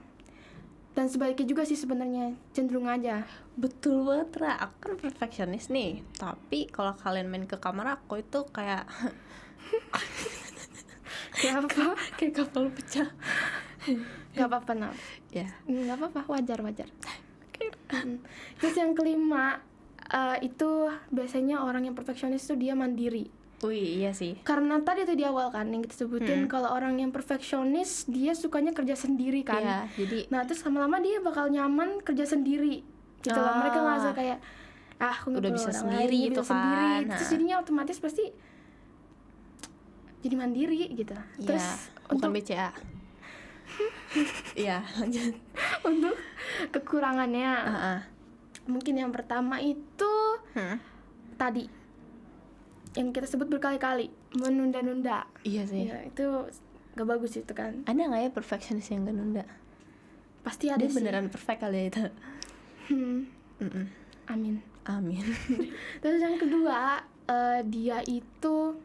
[SPEAKER 2] Dan sebaliknya juga sih sebenarnya, cenderung aja.
[SPEAKER 1] betul banget, Ra. Aku kan perfeksionis nih. Tapi kalau kalian main ke kamar aku itu kayak
[SPEAKER 2] Kenapa?
[SPEAKER 1] kayak kapal pecah.
[SPEAKER 2] Gak apa-apa, Naf.
[SPEAKER 1] Ya.
[SPEAKER 2] Gak apa-apa, wajar. Terus yang kelima, itu biasanya orang yang perfeksionis tuh dia mandiri.
[SPEAKER 1] Wih, iya sih.
[SPEAKER 2] Karena tadi tuh di awal kan yang kita sebutin, kalau orang yang perfeksionis dia sukanya kerja sendiri kan.
[SPEAKER 1] Iya, jadi
[SPEAKER 2] Nah terus lama-lama dia bakal nyaman kerja sendiri gitu loh. Mereka ngerasa kayak aku nggak
[SPEAKER 1] Udah
[SPEAKER 2] perlu
[SPEAKER 1] bisa
[SPEAKER 2] orang
[SPEAKER 1] sendiri
[SPEAKER 2] lain,
[SPEAKER 1] gitu
[SPEAKER 2] bisa sendiri.
[SPEAKER 1] kan.
[SPEAKER 2] Terus jadinya otomatis pasti jadi mandiri gitu.
[SPEAKER 1] iya,
[SPEAKER 2] Terus
[SPEAKER 1] bukan
[SPEAKER 2] untuk
[SPEAKER 1] BCA. Iya, lanjut.
[SPEAKER 2] untuk kekurangannya
[SPEAKER 1] Heeh.
[SPEAKER 2] mungkin yang pertama itu tadi yang kita sebut berkali-kali, menunda-nunda.
[SPEAKER 1] Iya sih.
[SPEAKER 2] Ya, itu gak bagus itu kan.
[SPEAKER 1] Ada nggak ya perfeksionis yang gak nunda?
[SPEAKER 2] Pasti ada
[SPEAKER 1] Dia
[SPEAKER 2] sih.
[SPEAKER 1] beneran perfect kali ya itu.
[SPEAKER 2] Amin.
[SPEAKER 1] Amin.
[SPEAKER 2] Terus yang kedua, dia itu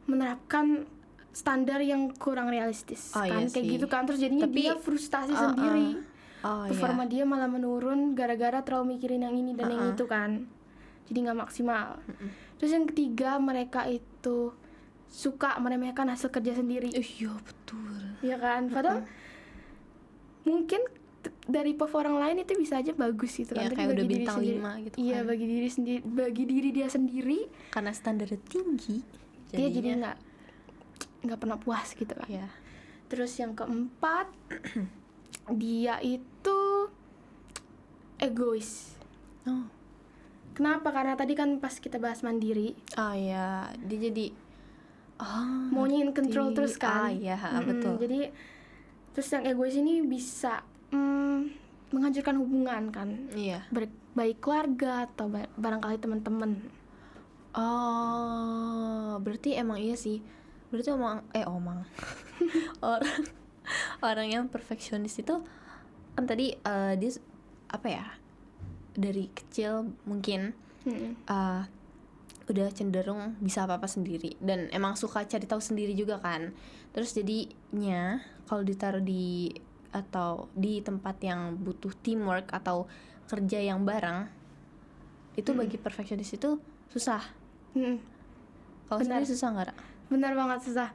[SPEAKER 2] menerapkan standar yang kurang realistis
[SPEAKER 1] Oh,
[SPEAKER 2] kan,
[SPEAKER 1] iya
[SPEAKER 2] kayak
[SPEAKER 1] sih.
[SPEAKER 2] gitu kan. Terus jadinya
[SPEAKER 1] Tapi,
[SPEAKER 2] dia frustasi sendiri.
[SPEAKER 1] Oh
[SPEAKER 2] Performa
[SPEAKER 1] iya.
[SPEAKER 2] dia malah menurun gara-gara terlalu mikirin yang ini dan yang itu kan. Jadi nggak maksimal. Terus yang ketiga, mereka itu suka meremehkan hasil kerja sendiri.
[SPEAKER 1] Iya betul.
[SPEAKER 2] Ya kan? Padahal mungkin dari performa orang lain itu bisa aja bagus gitu kan.
[SPEAKER 1] Ya,
[SPEAKER 2] Tapi
[SPEAKER 1] kayak
[SPEAKER 2] bagi
[SPEAKER 1] udah
[SPEAKER 2] diri
[SPEAKER 1] bintang
[SPEAKER 2] sendiri-
[SPEAKER 1] 5 gitu
[SPEAKER 2] Iya,
[SPEAKER 1] kan.
[SPEAKER 2] bagi diri dia sendiri,
[SPEAKER 1] Karena standarnya tinggi.
[SPEAKER 2] dia jadi
[SPEAKER 1] jadinya-
[SPEAKER 2] nggak pernah puas gitu kan.
[SPEAKER 1] Iya.
[SPEAKER 2] Terus yang keempat, dia itu egois.
[SPEAKER 1] Oh.
[SPEAKER 2] Kenapa? Karena tadi kan pas kita bahas mandiri,
[SPEAKER 1] Oh iya, dia jadi
[SPEAKER 2] maunya in control terus kan.
[SPEAKER 1] iya, betul.
[SPEAKER 2] Jadi terus yang egois ini bisa menghancurkan hubungan kan,
[SPEAKER 1] Iya.
[SPEAKER 2] baik keluarga atau barangkali teman-teman.
[SPEAKER 1] Oh, berarti emang iya sih. Berarti orang orang yang perfeksionis itu kan tadi dia apa ya? Dari kecil mungkin udah cenderung bisa apa-apa sendiri dan emang suka cari tahu sendiri juga kan. Terus jadinya kalau ditaruh di atau di tempat yang butuh teamwork atau kerja yang bareng itu bagi perfeksionis itu susah. Kalau
[SPEAKER 2] Benar.
[SPEAKER 1] sendiri susah nggak, Ra?
[SPEAKER 2] Benar banget, susah.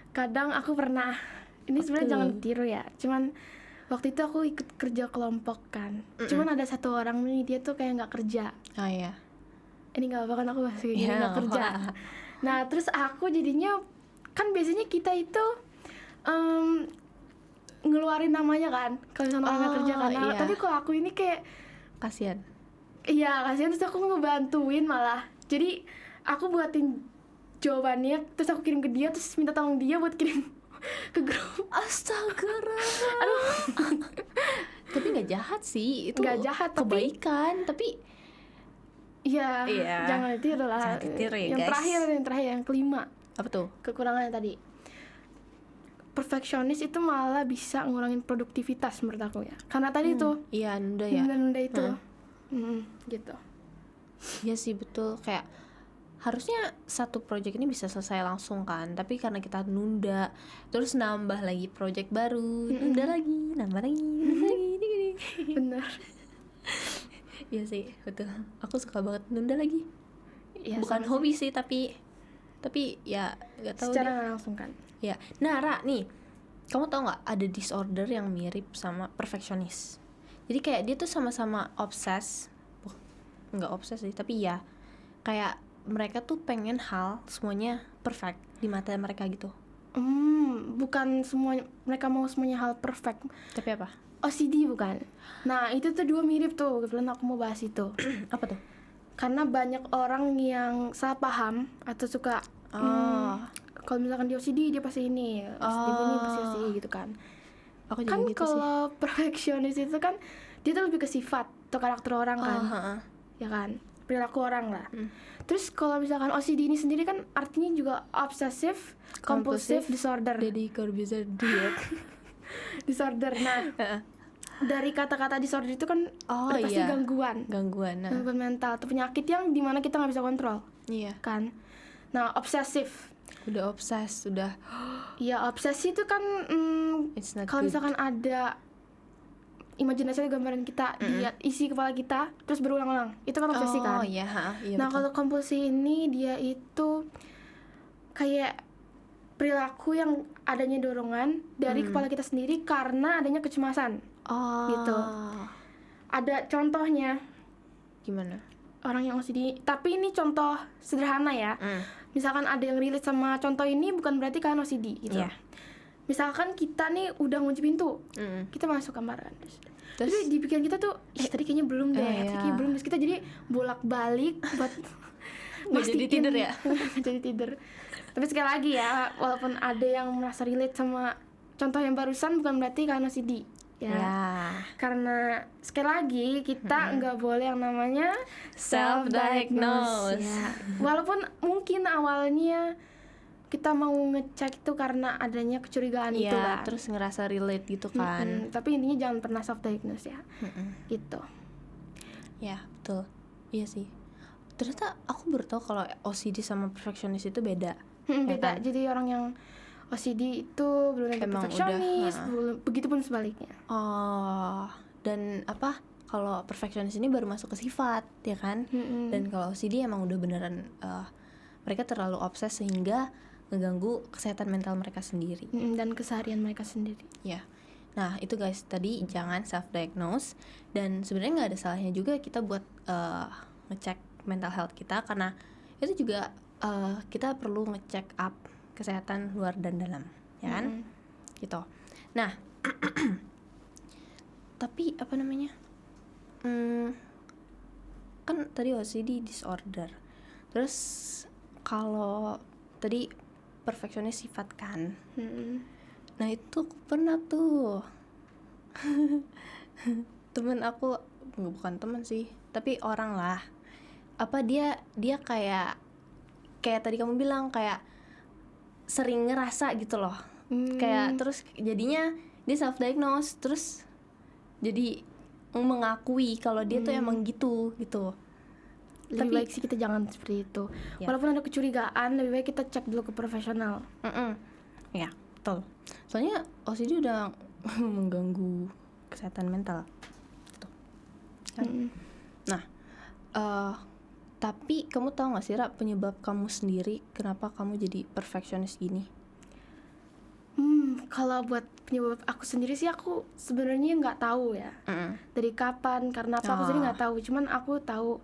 [SPEAKER 2] Kadang aku pernah, ini sebenarnya
[SPEAKER 1] Betul.
[SPEAKER 2] jangan ditiru ya, cuman waktu itu aku ikut kerja kelompok kan. Cuman ada satu orang nih, dia tuh kayak nggak kerja.
[SPEAKER 1] Oh iya.
[SPEAKER 2] Ini nggak apa kan, aku bahas kayak gini,
[SPEAKER 1] Iya,
[SPEAKER 2] nggak
[SPEAKER 1] nggak
[SPEAKER 2] kerja.
[SPEAKER 1] apa-apa.
[SPEAKER 2] Nah terus aku jadinya kan biasanya kita itu ngeluarin namanya kan kalau misalnya orang nggak kerja kan. Nah,
[SPEAKER 1] iya.
[SPEAKER 2] tapi kalau aku ini kayak
[SPEAKER 1] Kasian.
[SPEAKER 2] iya kasihan, terus aku ngebantuin malah. Jadi aku buatin jawabannya, terus aku kirim ke dia, terus minta tolong dia buat kirim ke grup.
[SPEAKER 1] Astaga. Tapi nggak jahat sih, itu
[SPEAKER 2] Nggak jahat, tapi-
[SPEAKER 1] kebaikan, tapi
[SPEAKER 2] Iya,
[SPEAKER 1] Iya.
[SPEAKER 2] jangan ditiru lah.
[SPEAKER 1] Jangan ditiru ya,
[SPEAKER 2] yang
[SPEAKER 1] guys.
[SPEAKER 2] terakhir, yang kelima,
[SPEAKER 1] apa tuh?
[SPEAKER 2] kekurangannya tadi. Perfeksionis itu malah bisa ngurangin produktivitas menurut aku ya. Karena tadi tuh
[SPEAKER 1] Iya, nunda ya.
[SPEAKER 2] nunda itu. Gitu.
[SPEAKER 1] Iya sih betul, kayak harusnya satu project ini bisa selesai langsung kan, tapi karena kita nunda, terus nambah lagi project baru, nunda lagi, nambah lagi, gini.
[SPEAKER 2] Bener.
[SPEAKER 1] Iya sih, betul. Aku suka banget nunda lagi.
[SPEAKER 2] Ya,
[SPEAKER 1] Bukan hobi sih, tapi ya nggak tahu
[SPEAKER 2] secara
[SPEAKER 1] deh.
[SPEAKER 2] nggak langsung kan.
[SPEAKER 1] Ya, nah Ra nih, kamu tau nggak ada disorder yang mirip sama perfeksionis. Jadi kayak dia tuh sama-sama obses, nggak obses sih, tapi ya kayak mereka tuh pengen hal semuanya perfect di mata mereka gitu.
[SPEAKER 2] Bukan semuanya mereka mau semuanya hal perfect.
[SPEAKER 1] Tapi apa?
[SPEAKER 2] OCD bukan? Nah itu tuh dua mirip tuh, kebetulan aku mau bahas itu.
[SPEAKER 1] Apa tuh?
[SPEAKER 2] Karena banyak orang yang salah paham atau suka kalau misalkan dia OCD dia pasti ini, OCD ini pasti OCD gitu kan.
[SPEAKER 1] Aku juga
[SPEAKER 2] Kan
[SPEAKER 1] gitu sih.
[SPEAKER 2] kalau perfeksionis itu kan dia tuh lebih ke sifat atau karakter orang kan, ya kan, perilaku orang lah. Terus kalau misalkan OCD ini sendiri kan artinya juga obsessive compulsive disorder.
[SPEAKER 1] Jadi kalau bisa diet.
[SPEAKER 2] Disorder. Nah, dari kata-kata disorder itu kan udah pasti
[SPEAKER 1] iya.
[SPEAKER 2] gangguan
[SPEAKER 1] Gangguan. Nah.
[SPEAKER 2] gangguan mental atau penyakit yang dimana kita nggak bisa kontrol
[SPEAKER 1] Iya.
[SPEAKER 2] kan. Nah, obsesif,
[SPEAKER 1] Udah obses, udah.
[SPEAKER 2] ya obsesi itu kan
[SPEAKER 1] It's not
[SPEAKER 2] kalau
[SPEAKER 1] good.
[SPEAKER 2] misalkan ada imajinasi gambaran kita di isi kepala kita terus berulang-ulang, itu kan obsesi kan.
[SPEAKER 1] Oh iya, iya.
[SPEAKER 2] Nah,
[SPEAKER 1] betul.
[SPEAKER 2] kalau kompulsi ini dia itu kayak perilaku yang adanya dorongan dari kepala kita sendiri karena adanya kecemasan. Gitu. Ada contohnya
[SPEAKER 1] Gimana?
[SPEAKER 2] orang yang OCD, tapi ini contoh sederhana ya. Misalkan ada yang relate sama contoh ini bukan berarti kalian OCD gitu.
[SPEAKER 1] Iya.
[SPEAKER 2] Misalkan kita nih udah ngunci pintu, kita masuk kamar kan. Terus di pikiran kita tuh, tadi kayaknya belum deh, tadi kayaknya belum. Terus kita jadi bolak-balik buat
[SPEAKER 1] Nggak jadi tidur ya?
[SPEAKER 2] Nggak jadi tidur. Tapi sekali lagi ya, walaupun ada yang merasa relate sama contoh yang barusan bukan berarti kalian OCD. Ya. Karena sekali lagi kita nggak boleh yang namanya
[SPEAKER 1] Self-diagnose.
[SPEAKER 2] Ya. Walaupun mungkin awalnya kita mau ngecek itu karena adanya kecurigaan itu
[SPEAKER 1] Iya,
[SPEAKER 2] kan.
[SPEAKER 1] terus ngerasa relate gitu kan.
[SPEAKER 2] Tapi intinya jangan pernah self-diagnose ya. Gitu.
[SPEAKER 1] Ya, betul. Iya sih. Ternyata aku baru tahu kalau OCD sama perfeksionis itu beda.
[SPEAKER 2] Beda. Jadi orang yang OCD itu belum tentu
[SPEAKER 1] Emang
[SPEAKER 2] perfeksionis,
[SPEAKER 1] udah,
[SPEAKER 2] begitupun sebaliknya.
[SPEAKER 1] Oh, dan apa? Kalau perfeksionis ini baru masuk ke sifat, ya kan? Dan kalau OCD emang udah beneran mereka terlalu obses sehingga ngeganggu kesehatan mental mereka sendiri.
[SPEAKER 2] Dan keseharian mereka sendiri.
[SPEAKER 1] Ya. Nah, itu guys, tadi jangan self-diagnose. Dan sebenarnya nggak ada salahnya juga kita buat ngecek mental health kita, karena itu juga kita perlu ngecek up kesehatan luar dan dalam, ya kan? Gitu. Nah, tapi apa namanya? Kan tadi OCD disorder. Terus kalau tadi perfeksionis sifat kan. Nah, itu aku pernah tuh. Temen aku, bukan temen sih, tapi orang lah. Apa dia kayak tadi kamu bilang, kayak sering ngerasa gitu loh. Kayak terus jadinya dia self diagnose, terus jadi mengakui kalau dia tuh emang gitu.
[SPEAKER 2] Lebih baik sih kita jangan seperti itu. Walaupun ada kecurigaan, lebih baik kita cek dulu ke profesional.
[SPEAKER 1] Ya, betul. Soalnya OCD udah mengganggu kesehatan mental gitu. Nah, tapi kamu tahu nggak sih, Ra, penyebab kamu sendiri kenapa kamu jadi perfeksionis gini?
[SPEAKER 2] Kalau buat penyebab aku sendiri sih, aku sebenarnya nggak tahu ya. Dari kapan, karena apa aku sendiri nggak tahu. Cuman aku tahu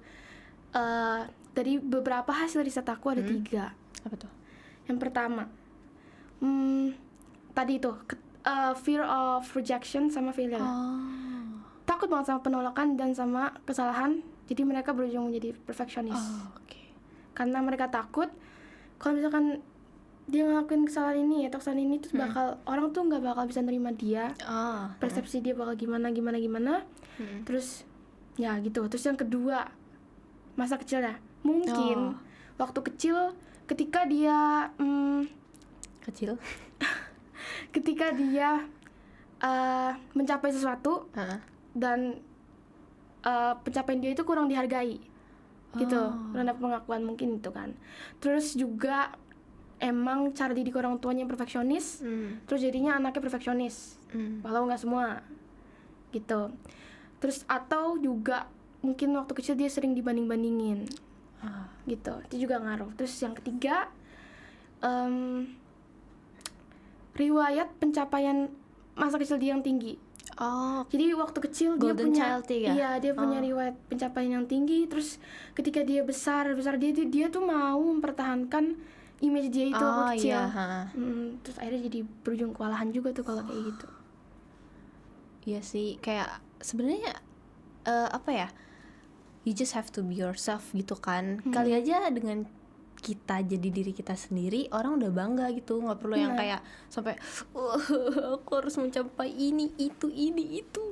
[SPEAKER 2] dari beberapa hasil riset aku ada 3.
[SPEAKER 1] Apa tuh?
[SPEAKER 2] Yang pertama, tadi itu fear of rejection sama failure. Takut banget sama penolakan dan sama kesalahan. Jadi mereka berujung menjadi perfeksionis. Karena mereka takut kalau misalkan dia ngelakuin kesalahan ini atau kesalahan ini terus bakal orang tuh nggak bakal bisa nerima dia. Persepsi dia bakal gimana. Terus ya gitu. Terus yang kedua, masa kecilnya. Mungkin waktu kecil ketika dia ketika dia mencapai sesuatu dan pencapaian dia itu kurang dihargai gitu, kurang dapat pengakuan mungkin itu kan. Terus juga emang cara didik orang tuanya perfeksionis, terus jadinya anaknya perfeksionis, walau nggak semua gitu. Terus atau juga mungkin waktu kecil dia sering dibanding-bandingin gitu, itu juga ngaruh. Terus yang ketiga riwayat pencapaian masa kecil dia yang tinggi.
[SPEAKER 1] Oh,
[SPEAKER 2] Jadi waktu kecil dia
[SPEAKER 1] Golden
[SPEAKER 2] punya,
[SPEAKER 1] child ya?
[SPEAKER 2] iya dia punya riwayat pencapaian yang tinggi. Terus ketika dia besar dia tuh mau mempertahankan image dia itu waktu kecil.
[SPEAKER 1] iya, ha.
[SPEAKER 2] Terus akhirnya jadi berujung kewalahan juga tuh kalau kayak gitu.
[SPEAKER 1] Iya sih, kayak sebenarnya apa ya? You just have to be yourself gitu kan. Kali aja dengan kita jadi diri kita sendiri, orang udah bangga gitu. Nggak perlu yang kayak sampai aku harus mencapai ini itu gitu.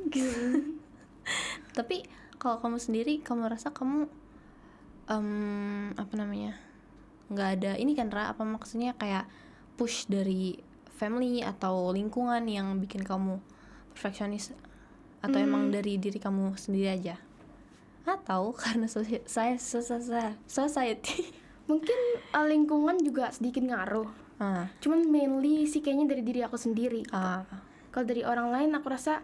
[SPEAKER 1] Tapi kalau kamu sendiri, kamu rasa kamu apa namanya, nggak ada ini kan Ra, apa maksudnya kayak push dari family atau lingkungan yang bikin kamu perfeksionis, atau emang dari diri kamu sendiri aja, atau karena society?
[SPEAKER 2] Mungkin lingkungan juga sedikit ngaruh. Cuman mainly sih kayaknya dari diri aku sendiri. Kalau dari orang lain aku rasa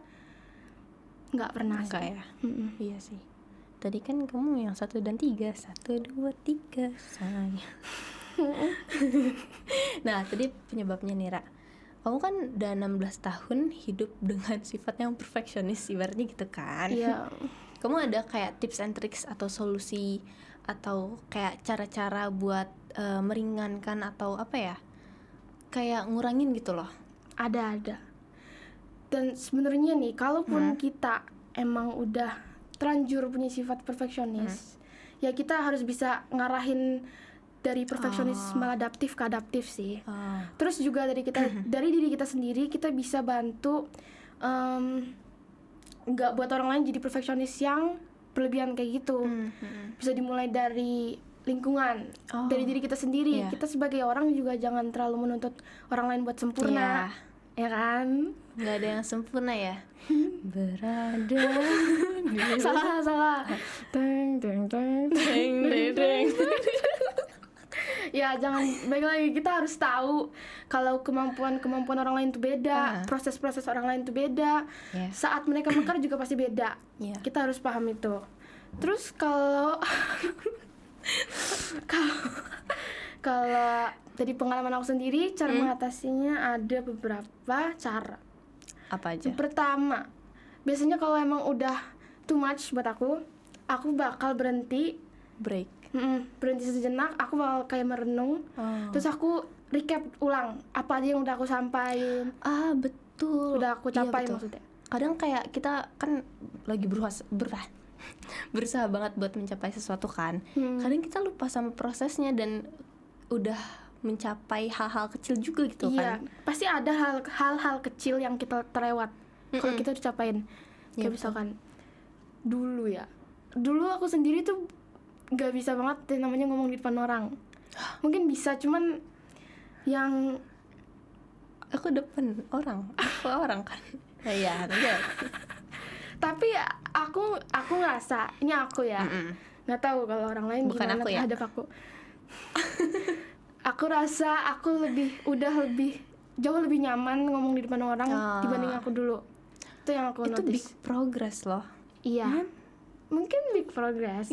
[SPEAKER 2] nggak pernah
[SPEAKER 1] enggak
[SPEAKER 2] sih.
[SPEAKER 1] ya. Iya sih. Tadi kan kamu yang 1 dan 3, 1 2 3 sayang. Nah, tadi penyebabnya nih, Ra. Kamu kan udah 16 tahun hidup dengan sifat yang perfeksionis ibaratnya gitu kan.
[SPEAKER 2] Iya.
[SPEAKER 1] Kamu ada kayak tips and tricks atau solusi atau kayak cara-cara buat meringankan atau apa ya, kayak ngurangin gitu loh?
[SPEAKER 2] Ada. Dan sebenarnya nih, kalaupun kita emang udah terlanjur punya sifat perfeksionis, ya kita harus bisa ngarahin dari perfeksionis maladaptif ke adaptif sih. Terus juga dari diri kita sendiri kita bisa bantu nggak buat orang lain jadi perfeksionis yang berlebihan kayak gitu. Bisa dimulai dari lingkungan, dari diri kita sendiri. Kita sebagai orang juga jangan terlalu menuntut orang lain buat sempurna. Ya kan?
[SPEAKER 1] Nggak ada yang sempurna ya. Berada
[SPEAKER 2] salah. Teng. Ya jangan, baik lagi kita harus tahu kalau kemampuan orang lain itu beda, proses orang lain itu beda. Saat mereka mekar juga pasti beda. Kita harus paham itu. Terus kalau dari pengalaman aku sendiri, cara mengatasinya ada beberapa cara.
[SPEAKER 1] Apa aja?
[SPEAKER 2] Pertama, biasanya kalau emang udah too much buat aku bakal berhenti sejenak. Aku bakal kayak merenung. Terus aku recap ulang apa aja yang udah aku sampaikan.
[SPEAKER 1] Betul.
[SPEAKER 2] Udah aku capai,
[SPEAKER 1] betul.
[SPEAKER 2] maksudnya.
[SPEAKER 1] Kadang kayak kita kan lagi berusaha banget buat mencapai sesuatu kan. Kadang kita lupa sama prosesnya dan udah mencapai hal-hal kecil juga gitu kan.
[SPEAKER 2] Pasti ada hal-hal kecil yang kita terlewat kalau kita udah capain. Kayak misalkan dulu aku sendiri tuh gak bisa banget namanya ngomong di depan orang. Mungkin bisa, cuman yang
[SPEAKER 1] aku depan orang, kan. Iya, enggak.
[SPEAKER 2] Tapi aku ngerasa ini aku ya. Nggak tahu kalau orang lain
[SPEAKER 1] bukan
[SPEAKER 2] gimana terhadap aku. Aku rasa aku jauh lebih nyaman ngomong di depan orang dibanding aku dulu. Itu yang aku notice.
[SPEAKER 1] Itu big progress loh.
[SPEAKER 2] Iya. Mungkin big progress.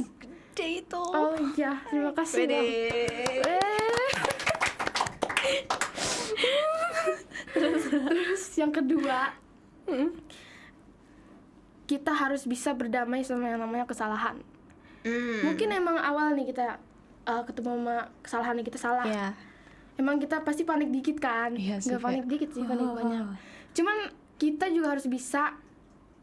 [SPEAKER 1] Gede itu.
[SPEAKER 2] Oh iya, terima kasih. Terus yang kedua, kita harus bisa berdamai sama yang namanya kesalahan. Mungkin emang awal nih kita ketemu sama kesalahan yang kita salah. Emang kita pasti panik dikit kan? Nggak panik dikit sih, panik banyak. Cuman kita juga harus bisa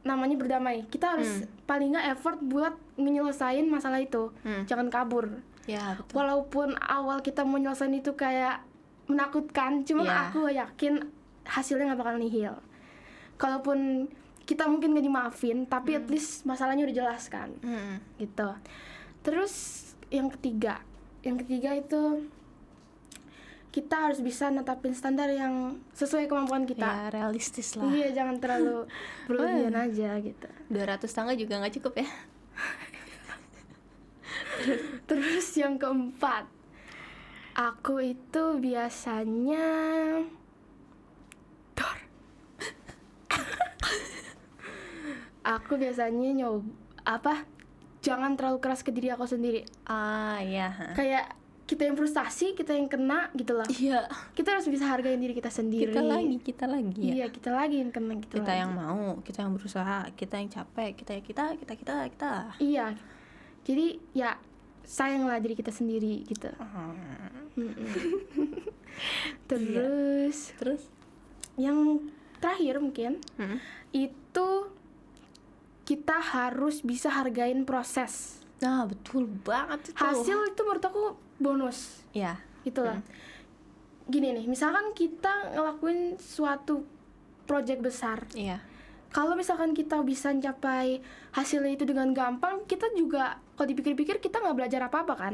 [SPEAKER 2] namanya berdamai. Kita harus paling nggak effort buat menyelesain masalah itu. Jangan kabur.
[SPEAKER 1] Betul.
[SPEAKER 2] Walaupun awal kita mau nyelesain itu kayak menakutkan, cuman aku yakin hasilnya nggak bakal nihil. Kalaupun kita mungkin nggak dimaafin, tapi at least masalahnya udah jelas kan. Gitu. Terus yang ketiga itu kita harus bisa netapin standar yang sesuai kemampuan kita.
[SPEAKER 1] Realistis lah.
[SPEAKER 2] Iya, jangan terlalu berlebihan aja gitu.
[SPEAKER 1] 200 tangga juga nggak cukup ya.
[SPEAKER 2] Terus yang keempat, aku itu biasanya aku biasanya jangan terlalu keras ke diri aku sendiri.
[SPEAKER 1] Iya.
[SPEAKER 2] Kayak kita yang frustasi, kita yang kena gitu loh.
[SPEAKER 1] Iya,
[SPEAKER 2] Kita harus bisa hargain diri kita sendiri.
[SPEAKER 1] kita lagi ya.
[SPEAKER 2] Iya, kita lagi yang kena gitu
[SPEAKER 1] Kita
[SPEAKER 2] lagi.
[SPEAKER 1] yang mau, kita yang berusaha, kita yang capek, kita.
[SPEAKER 2] Iya. Jadi ya sayanglah diri kita sendiri gitu. Terus
[SPEAKER 1] Terus
[SPEAKER 2] yang terakhir mungkin
[SPEAKER 1] Mm.
[SPEAKER 2] itu kita harus bisa hargain proses.
[SPEAKER 1] Nah, betul banget itu.
[SPEAKER 2] Hasil itu menurut aku bonus
[SPEAKER 1] Ya.
[SPEAKER 2] gitu loh. Gini nih, misalkan kita ngelakuin suatu project besar.
[SPEAKER 1] Iya.
[SPEAKER 2] Kalau misalkan kita bisa mencapai hasilnya itu dengan gampang, kita juga kalau dipikir-pikir kita nggak belajar apa-apa kan.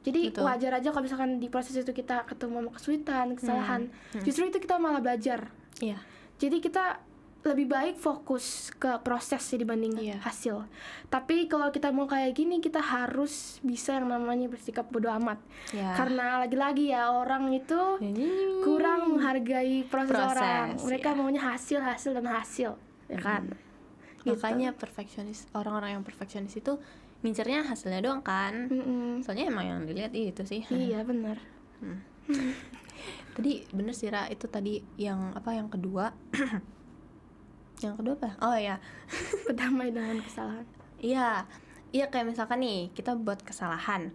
[SPEAKER 2] Jadi
[SPEAKER 1] Betul.
[SPEAKER 2] wajar aja kalau misalkan di proses itu kita ketemu sama kesulitan, kesalahan. Justru itu kita malah belajar.
[SPEAKER 1] Iya.
[SPEAKER 2] Jadi kita lebih baik fokus ke proses sih dibanding
[SPEAKER 1] Iya.
[SPEAKER 2] hasil. Tapi kalau kita mau kayak gini, kita harus bisa yang namanya bersikap bodo amat.
[SPEAKER 1] Ya.
[SPEAKER 2] Karena lagi-lagi ya orang itu kurang menghargai proses
[SPEAKER 1] Proses,
[SPEAKER 2] orang. Mereka
[SPEAKER 1] ya.
[SPEAKER 2] maunya hasil dan hasil, ya kan? Gitu.
[SPEAKER 1] Makanya perfeksionis, orang-orang yang perfeksionis itu ngincernya hasilnya doang kan. Soalnya emang yang dilihat itu sih.
[SPEAKER 2] Iya benar.
[SPEAKER 1] Tadi bener sih Ra, itu tadi yang apa, yang kedua. Yang kedua apa? Oh ya.
[SPEAKER 2] Berdamai dengan kesalahan.
[SPEAKER 1] Iya. Iya, kayak misalkan nih kita buat kesalahan.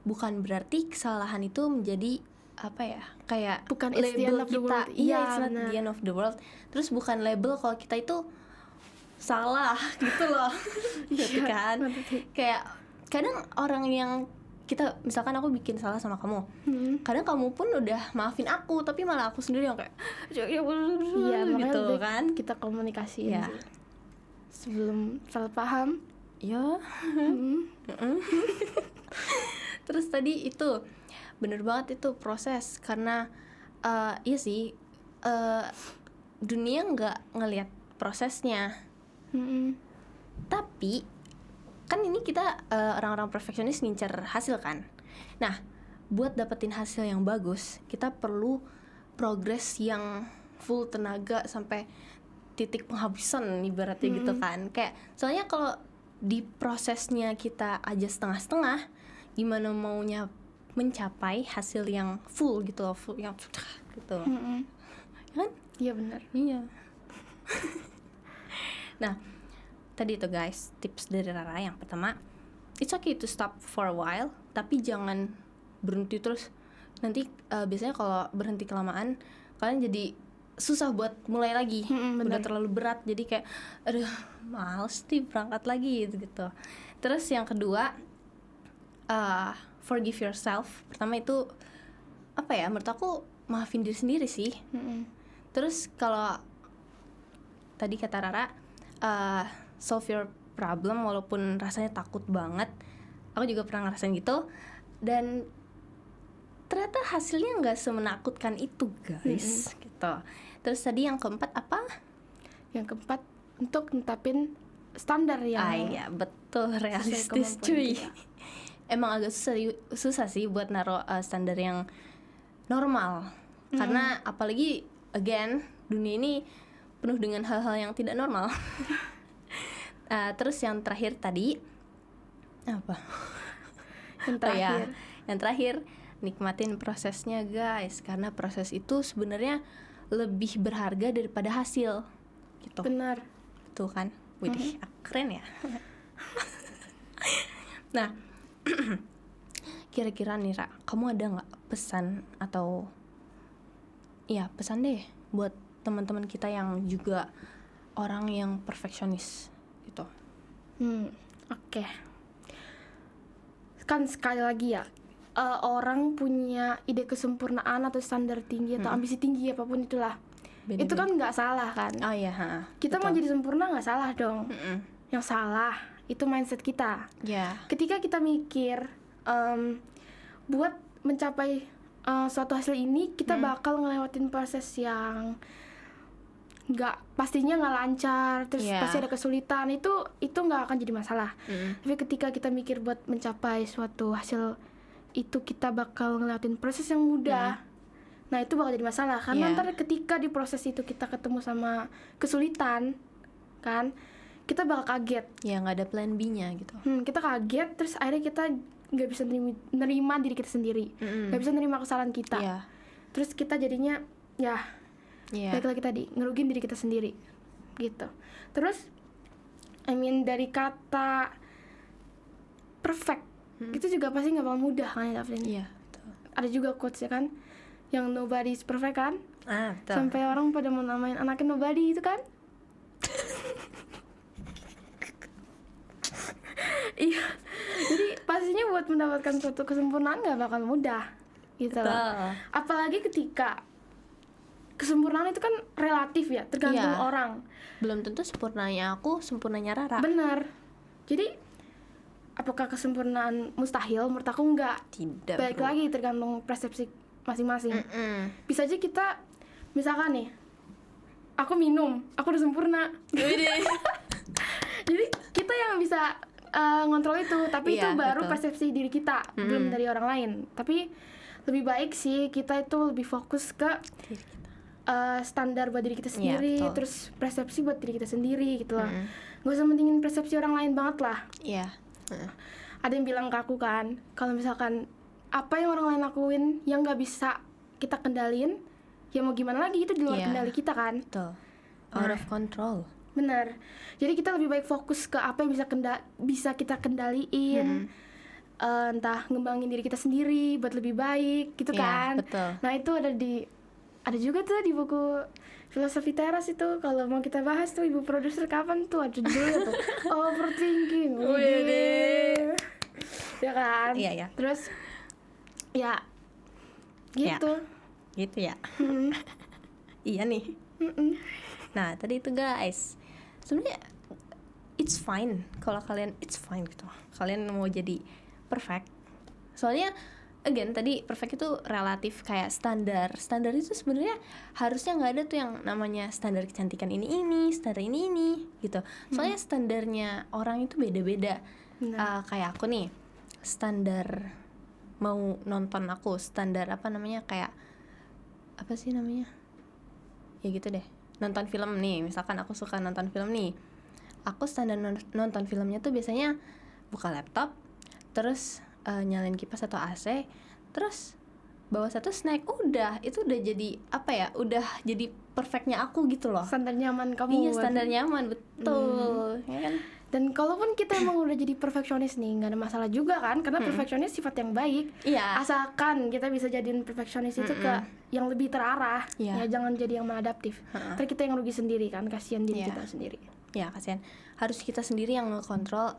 [SPEAKER 1] Bukan berarti kesalahan itu menjadi apa ya? Kayak
[SPEAKER 2] Bukan it's the end of the world.
[SPEAKER 1] Iya,
[SPEAKER 2] Iya,
[SPEAKER 1] it's not
[SPEAKER 2] benar.
[SPEAKER 1] the end of the world. Terus bukan label kalau kita itu salah gitu loh. Gitu kan.
[SPEAKER 2] ngerti.
[SPEAKER 1] Kayak kadang orang yang kita, misalkan aku bikin salah sama kamu, kadang kamu pun udah maafin aku, tapi malah aku sendiri yang kayak
[SPEAKER 2] Iya, makanya
[SPEAKER 1] gitu
[SPEAKER 2] lebih
[SPEAKER 1] kan.
[SPEAKER 2] kita komunikasiin
[SPEAKER 1] Iya.
[SPEAKER 2] sih. Sebelum salah paham.
[SPEAKER 1] Ya. Terus tadi itu bener banget itu proses, karena iya sih, dunia nggak ngelihat prosesnya. Tapi kan ini kita orang-orang perfeksionis ngincer hasil kan. Nah, buat dapetin hasil yang bagus, kita perlu progres yang full tenaga sampai titik penghabisan ibaratnya gitu kan. Kayak soalnya kalau di prosesnya kita aja setengah-setengah, gimana maunya mencapai hasil yang full gitu loh, full yang gitu. Kan?
[SPEAKER 2] Iya benar.
[SPEAKER 1] Iya. Nah, tadi itu guys, tips dari Rara yang pertama, it's okay to stop for a while, tapi jangan berhenti terus. Nanti biasanya kalau berhenti kelamaan, kalian jadi susah buat mulai lagi. Udah terlalu berat, jadi kayak aduh males nih berangkat lagi gitu. Terus yang kedua, forgive yourself. Pertama itu apa ya, menurut aku maafin diri sendiri sih. Terus kalau tadi kata Rara, solve your problem walaupun rasanya takut banget. Aku juga pernah ngerasain gitu, dan ternyata hasilnya nggak semenakutkan itu guys. Gitu. Terus tadi yang keempat apa?
[SPEAKER 2] Yang keempat, untuk netapin standar yang
[SPEAKER 1] Iya betul, realistis
[SPEAKER 2] kemampuan
[SPEAKER 1] cuy.
[SPEAKER 2] kita.
[SPEAKER 1] Emang agak susah sih buat naruh standar yang normal. Karena apalagi again dunia ini penuh dengan hal-hal yang tidak normal. Terus yang terakhir tadi apa?
[SPEAKER 2] yang
[SPEAKER 1] Oh ya,
[SPEAKER 2] terakhir.
[SPEAKER 1] yang terakhir nikmatin prosesnya guys, karena proses itu sebenarnya lebih berharga daripada hasil. Gitu.
[SPEAKER 2] Benar.
[SPEAKER 1] Tuh kan, widih, keren ya. Nah, kira-kira nih Ra, kamu ada nggak pesan atau ya pesan deh buat teman-teman kita yang juga orang yang perfeksionis gitu?
[SPEAKER 2] Oke. Kan sekali lagi ya, orang punya ide kesempurnaan atau standar tinggi atau ambisi tinggi apapun itulah.
[SPEAKER 1] Beda-beda.
[SPEAKER 2] Itu kan nggak salah kan.
[SPEAKER 1] Oh iya,
[SPEAKER 2] Kita mau
[SPEAKER 1] betul.
[SPEAKER 2] jadi sempurna nggak salah dong. Yang salah itu mindset kita.
[SPEAKER 1] Ya,
[SPEAKER 2] Ketika kita mikir buat mencapai suatu hasil ini, kita bakal ngelewatin proses yang pastinya nggak lancar, terus
[SPEAKER 1] Iya.
[SPEAKER 2] pasti ada kesulitan. Itu nggak akan jadi masalah. Tapi ketika kita mikir buat mencapai suatu hasil itu, kita bakal ngelewatin proses yang mudah. Nah itu bakal jadi masalah karena
[SPEAKER 1] Iya.
[SPEAKER 2] ntar ketika di proses itu kita ketemu sama kesulitan, kan kita bakal kaget.
[SPEAKER 1] ya nggak ada plan B-nya gitu.
[SPEAKER 2] Kita kaget, terus akhirnya kita nggak bisa nerima diri kita sendiri, nggak bisa nerima kesalahan kita.
[SPEAKER 1] Iya.
[SPEAKER 2] Terus kita jadinya ya
[SPEAKER 1] Iya.
[SPEAKER 2] balik lagi tadi ngerugiin diri kita sendiri gitu. Terus dari kata perfect itu juga pasti nggak bakal mudah kan ya, Daphne?
[SPEAKER 1] Iya, betul.
[SPEAKER 2] Ada juga quotes ya kan, yang nobody is perfect kan,
[SPEAKER 1] Betul.
[SPEAKER 2] sampai orang pada mau namain anaknya nobody itu kan. Iya, jadi pastinya buat mendapatkan suatu kesempurnaan nggak bakal mudah gitu loh.
[SPEAKER 1] Betul.
[SPEAKER 2] Apalagi ketika kesempurnaan itu kan relatif ya, tergantung
[SPEAKER 1] Iya.
[SPEAKER 2] orang.
[SPEAKER 1] Belum tentu sempurnanya aku, sempurnanya Rara.
[SPEAKER 2] Benar. Jadi apakah kesempurnaan mustahil? Menurut aku enggak.
[SPEAKER 1] Tidak.
[SPEAKER 2] Balik lagi tergantung persepsi masing-masing. Bisa aja kita misalkan nih, aku minum, aku udah sempurna. Jadi kita yang bisa ngontrol itu, tapi
[SPEAKER 1] Iya,
[SPEAKER 2] itu baru
[SPEAKER 1] betul.
[SPEAKER 2] persepsi diri kita, belum dari orang lain. Tapi lebih baik sih kita itu lebih fokus ke standar buat diri kita sendiri,
[SPEAKER 1] betul.
[SPEAKER 2] terus persepsi buat diri kita sendiri gitu loh. Gak usah mentingin persepsi orang lain banget lah.
[SPEAKER 1] Iya.
[SPEAKER 2] Ada yang bilang ke aku kan, kalau misalkan apa yang orang lain lakuin yang gak bisa kita kendalin, ya mau gimana lagi, itu di luar
[SPEAKER 1] Iya.
[SPEAKER 2] kendali kita kan.
[SPEAKER 1] Betul. Out of control.
[SPEAKER 2] Benar. Jadi kita lebih baik fokus ke apa yang bisa kita kendaliin. Entah ngembangin diri kita sendiri buat lebih baik gitu
[SPEAKER 1] Iya,
[SPEAKER 2] kan.
[SPEAKER 1] betul.
[SPEAKER 2] Nah, itu ada juga tuh di buku Filosofi Teras itu, kalau mau kita bahas tuh Ibu Produser kapan tuh ada judulnya tuh Overthinking.
[SPEAKER 1] Widih.
[SPEAKER 2] Ya kan?
[SPEAKER 1] Iya, ya.
[SPEAKER 2] Terus ya gitu.
[SPEAKER 1] Gitu ya. Iya nih. Nah, tadi itu guys. Sebenarnya it's fine kalau kalian gitu. Kalian mau jadi perfect. Soalnya again tadi perfect itu relatif, kayak standar itu sebenarnya harusnya nggak ada tuh yang namanya standar kecantikan ini standar ini gitu. Soalnya standarnya orang itu beda-beda. Kayak aku nih, standar mau nonton aku standar apa namanya, kayak apa sih namanya ya gitu deh, nonton film nih, misalkan aku suka nonton film nih, aku standar nonton filmnya tuh biasanya buka laptop, terus nyalain kipas atau AC, terus bawa satu snack, udah itu udah jadi apa ya, udah jadi perfectnya aku gitu loh.
[SPEAKER 2] Standar nyaman kamu.
[SPEAKER 1] Iya, standar nyaman, betul. Ya kan?
[SPEAKER 2] Dan kalaupun kita emang udah jadi perfeksionis nih, nggak ada masalah juga kan, karena perfeksionis sifat yang baik.
[SPEAKER 1] Iya.
[SPEAKER 2] Asalkan kita bisa jadiin perfeksionis itu ke yang lebih terarah.
[SPEAKER 1] Iya.
[SPEAKER 2] Ya jangan jadi yang maladaptif. Ntar kita yang rugi sendiri kan, kasihan diri
[SPEAKER 1] Iya.
[SPEAKER 2] kita sendiri.
[SPEAKER 1] Ya kasihan, harus kita sendiri yang ngekontrol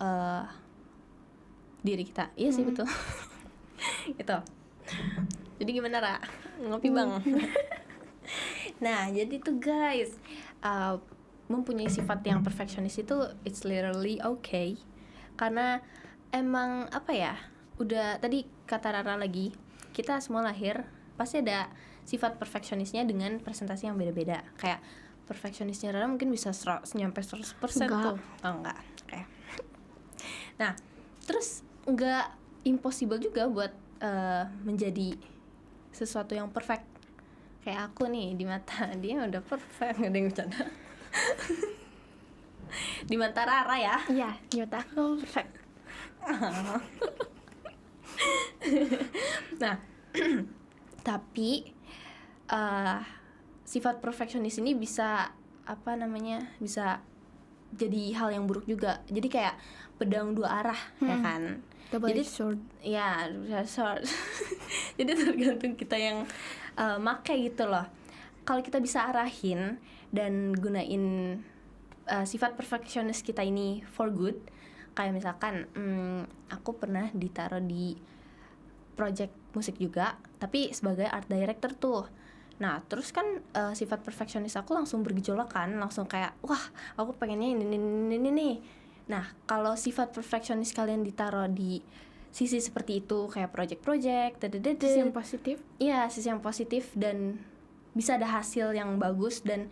[SPEAKER 1] diri kita. Iya sih, betul. Gitu. Jadi gimana, Ra? Ngopi bang. Nah, jadi tuh guys, mempunyai sifat yang perfeksionis itu it's literally okay. Karena emang apa ya, udah tadi kata Rara lagi, kita semua lahir pasti ada sifat perfeksionisnya dengan presentasi yang beda-beda. Kayak perfeksionisnya Rara mungkin bisa nyampe 100% tuh. Oh enggak. Oke. Nah, terus enggak impossible juga buat menjadi sesuatu yang perfect. Kayak aku nih, di mata dia udah perfect, nggak ada yang bercanda. Di mata Rara ya.
[SPEAKER 2] Iya, nyata aku perfect.
[SPEAKER 1] Nah, tapi sifat perfeksionis ini bisa apa namanya, bisa jadi hal yang buruk juga. Jadi kayak pedang dua arah, ya kan. Jadi
[SPEAKER 2] sword.
[SPEAKER 1] Ya, sword. Jadi tergantung kita yang make gitu loh. Kalau kita bisa arahin dan gunain sifat perfeksionis kita ini for good, kayak misalkan aku pernah ditaruh di project musik juga, tapi sebagai art director tuh. Nah, terus kan sifat perfeksionis aku langsung bergejolak kan, langsung kayak wah, aku pengennya ini nih. Nah, kalau sifat perfeksionis kalian ditaruh di sisi seperti itu, kayak project-project,
[SPEAKER 2] Sisi yang positif.
[SPEAKER 1] iya, sisi yang positif dan bisa ada hasil yang bagus dan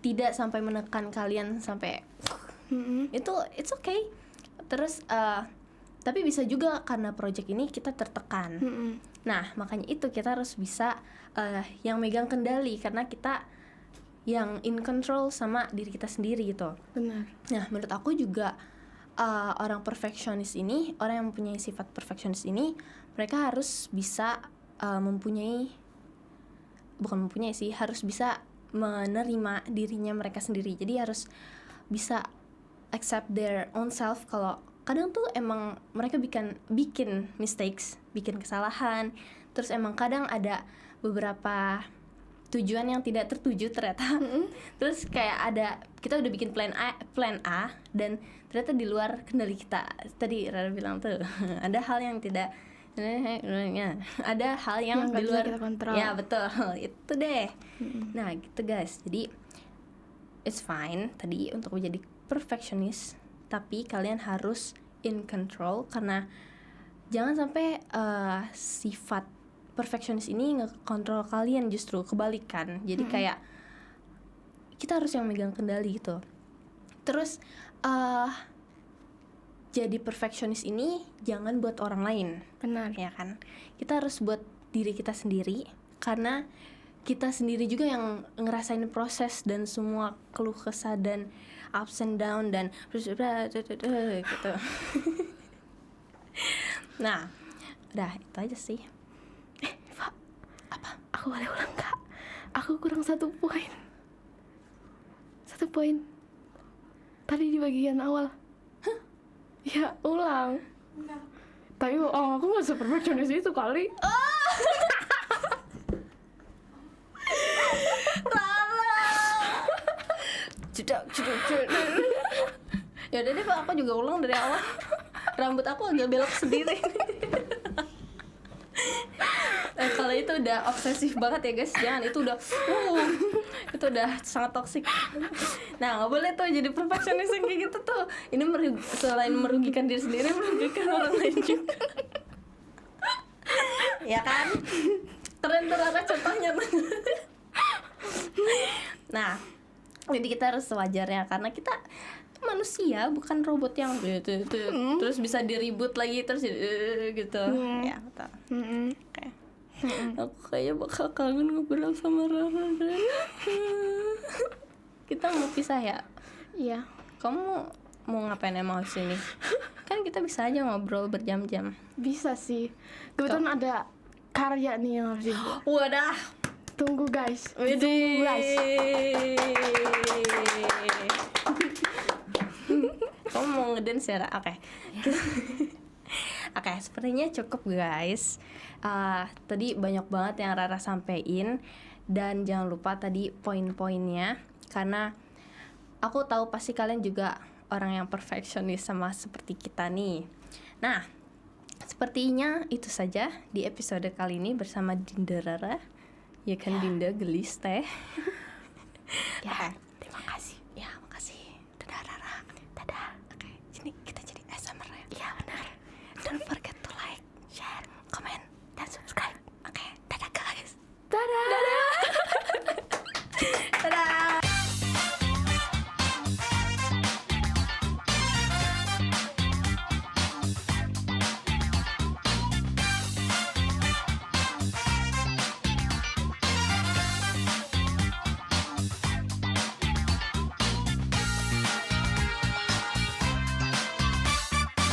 [SPEAKER 1] tidak sampai menekan kalian sampai itu it's okay. Terus tapi bisa juga karena project ini kita tertekan. Nah, makanya itu kita harus bisa yang megang kendali, karena kita yang in control sama diri kita sendiri gitu.
[SPEAKER 2] Benar.
[SPEAKER 1] Nah, menurut aku juga orang perfeksionis ini, orang yang mempunyai sifat perfeksionis ini, mereka harus bisa harus bisa menerima dirinya mereka sendiri. Jadi harus bisa accept their own self. Kalau kadang tuh emang mereka bikin mistakes, bikin kesalahan. Terus emang kadang ada beberapa tujuan yang tidak tertuju ternyata. Terus kayak ada, kita udah bikin plan A dan ternyata di luar kendali kita. Tadi Rara bilang tuh ada hal yang tidak, ada hal yang
[SPEAKER 2] Yang
[SPEAKER 1] di
[SPEAKER 2] nggak bisa
[SPEAKER 1] luar
[SPEAKER 2] kita kontrol.
[SPEAKER 1] ya betul. Itu deh. Nah gitu guys, jadi it's fine tadi untuk menjadi perfectionist, tapi kalian harus in control, karena jangan sampai sifat perfectionist ini ngekontrol kalian, justru kebalikan. Jadi kayak kita harus yang megang kendali gitu. Terus jadi perfectionist ini jangan buat orang lain,
[SPEAKER 2] Benar.
[SPEAKER 1] ya kan? Kita harus buat diri kita sendiri, karena kita sendiri juga yang ngerasain proses dan semua keluh kesah dan ups and down dan gitu. Nah, udah itu aja sih.
[SPEAKER 2] Pak, apa? Aku boleh ulang Kak? Aku kurang 1 poin. 1 poin. Tadi di bagian awal. Ya, ulang. Tapi aku gak se-perfeksionis itu kali.
[SPEAKER 1] Cedak. Ya udah deh Pak, aku juga ulang dari awal. Rambut aku agak belok sendiri. Kalau itu udah obsesif banget ya guys, jangan, itu itu udah sangat toksik. Nah nggak boleh tuh jadi perfeksionis yang kayak gitu tuh. Ini selain merugikan diri sendiri, merugikan orang lain juga. Ya kan? Keren tuh Rara contohnya. Nah, jadi kita harus sewajarnya, karena kita manusia, bukan robot yang terus bisa diribut lagi terus gitu. Ya betul. Oke. Aku kayaknya bakal kangen ngobrol sama Rara. Kita mau pisah ya?
[SPEAKER 2] Iya.
[SPEAKER 1] Kamu mau ngapain emang di sini? Kan kita bisa aja ngobrol berjam-jam.
[SPEAKER 2] Bisa sih. Kebetulan ada karya nih yang harus dibuat.
[SPEAKER 1] Wadah.
[SPEAKER 2] Tunggu guys.
[SPEAKER 1] Widih. Kamu mau ngedance ya, Ra? Oke. Oke, sepertinya cukup guys. Tadi banyak banget yang Rara sampein, dan jangan lupa tadi poin-poinnya, karena aku tahu pasti kalian juga orang yang perfeksionis sama seperti kita nih. Nah, sepertinya itu saja di episode kali ini bersama Dinda Rara. Ya kan, Dinda gelis teh.
[SPEAKER 2] Ya, terima kasih.
[SPEAKER 1] Ya, makasih. Dadah Rara. Dadah. Oke, sini kita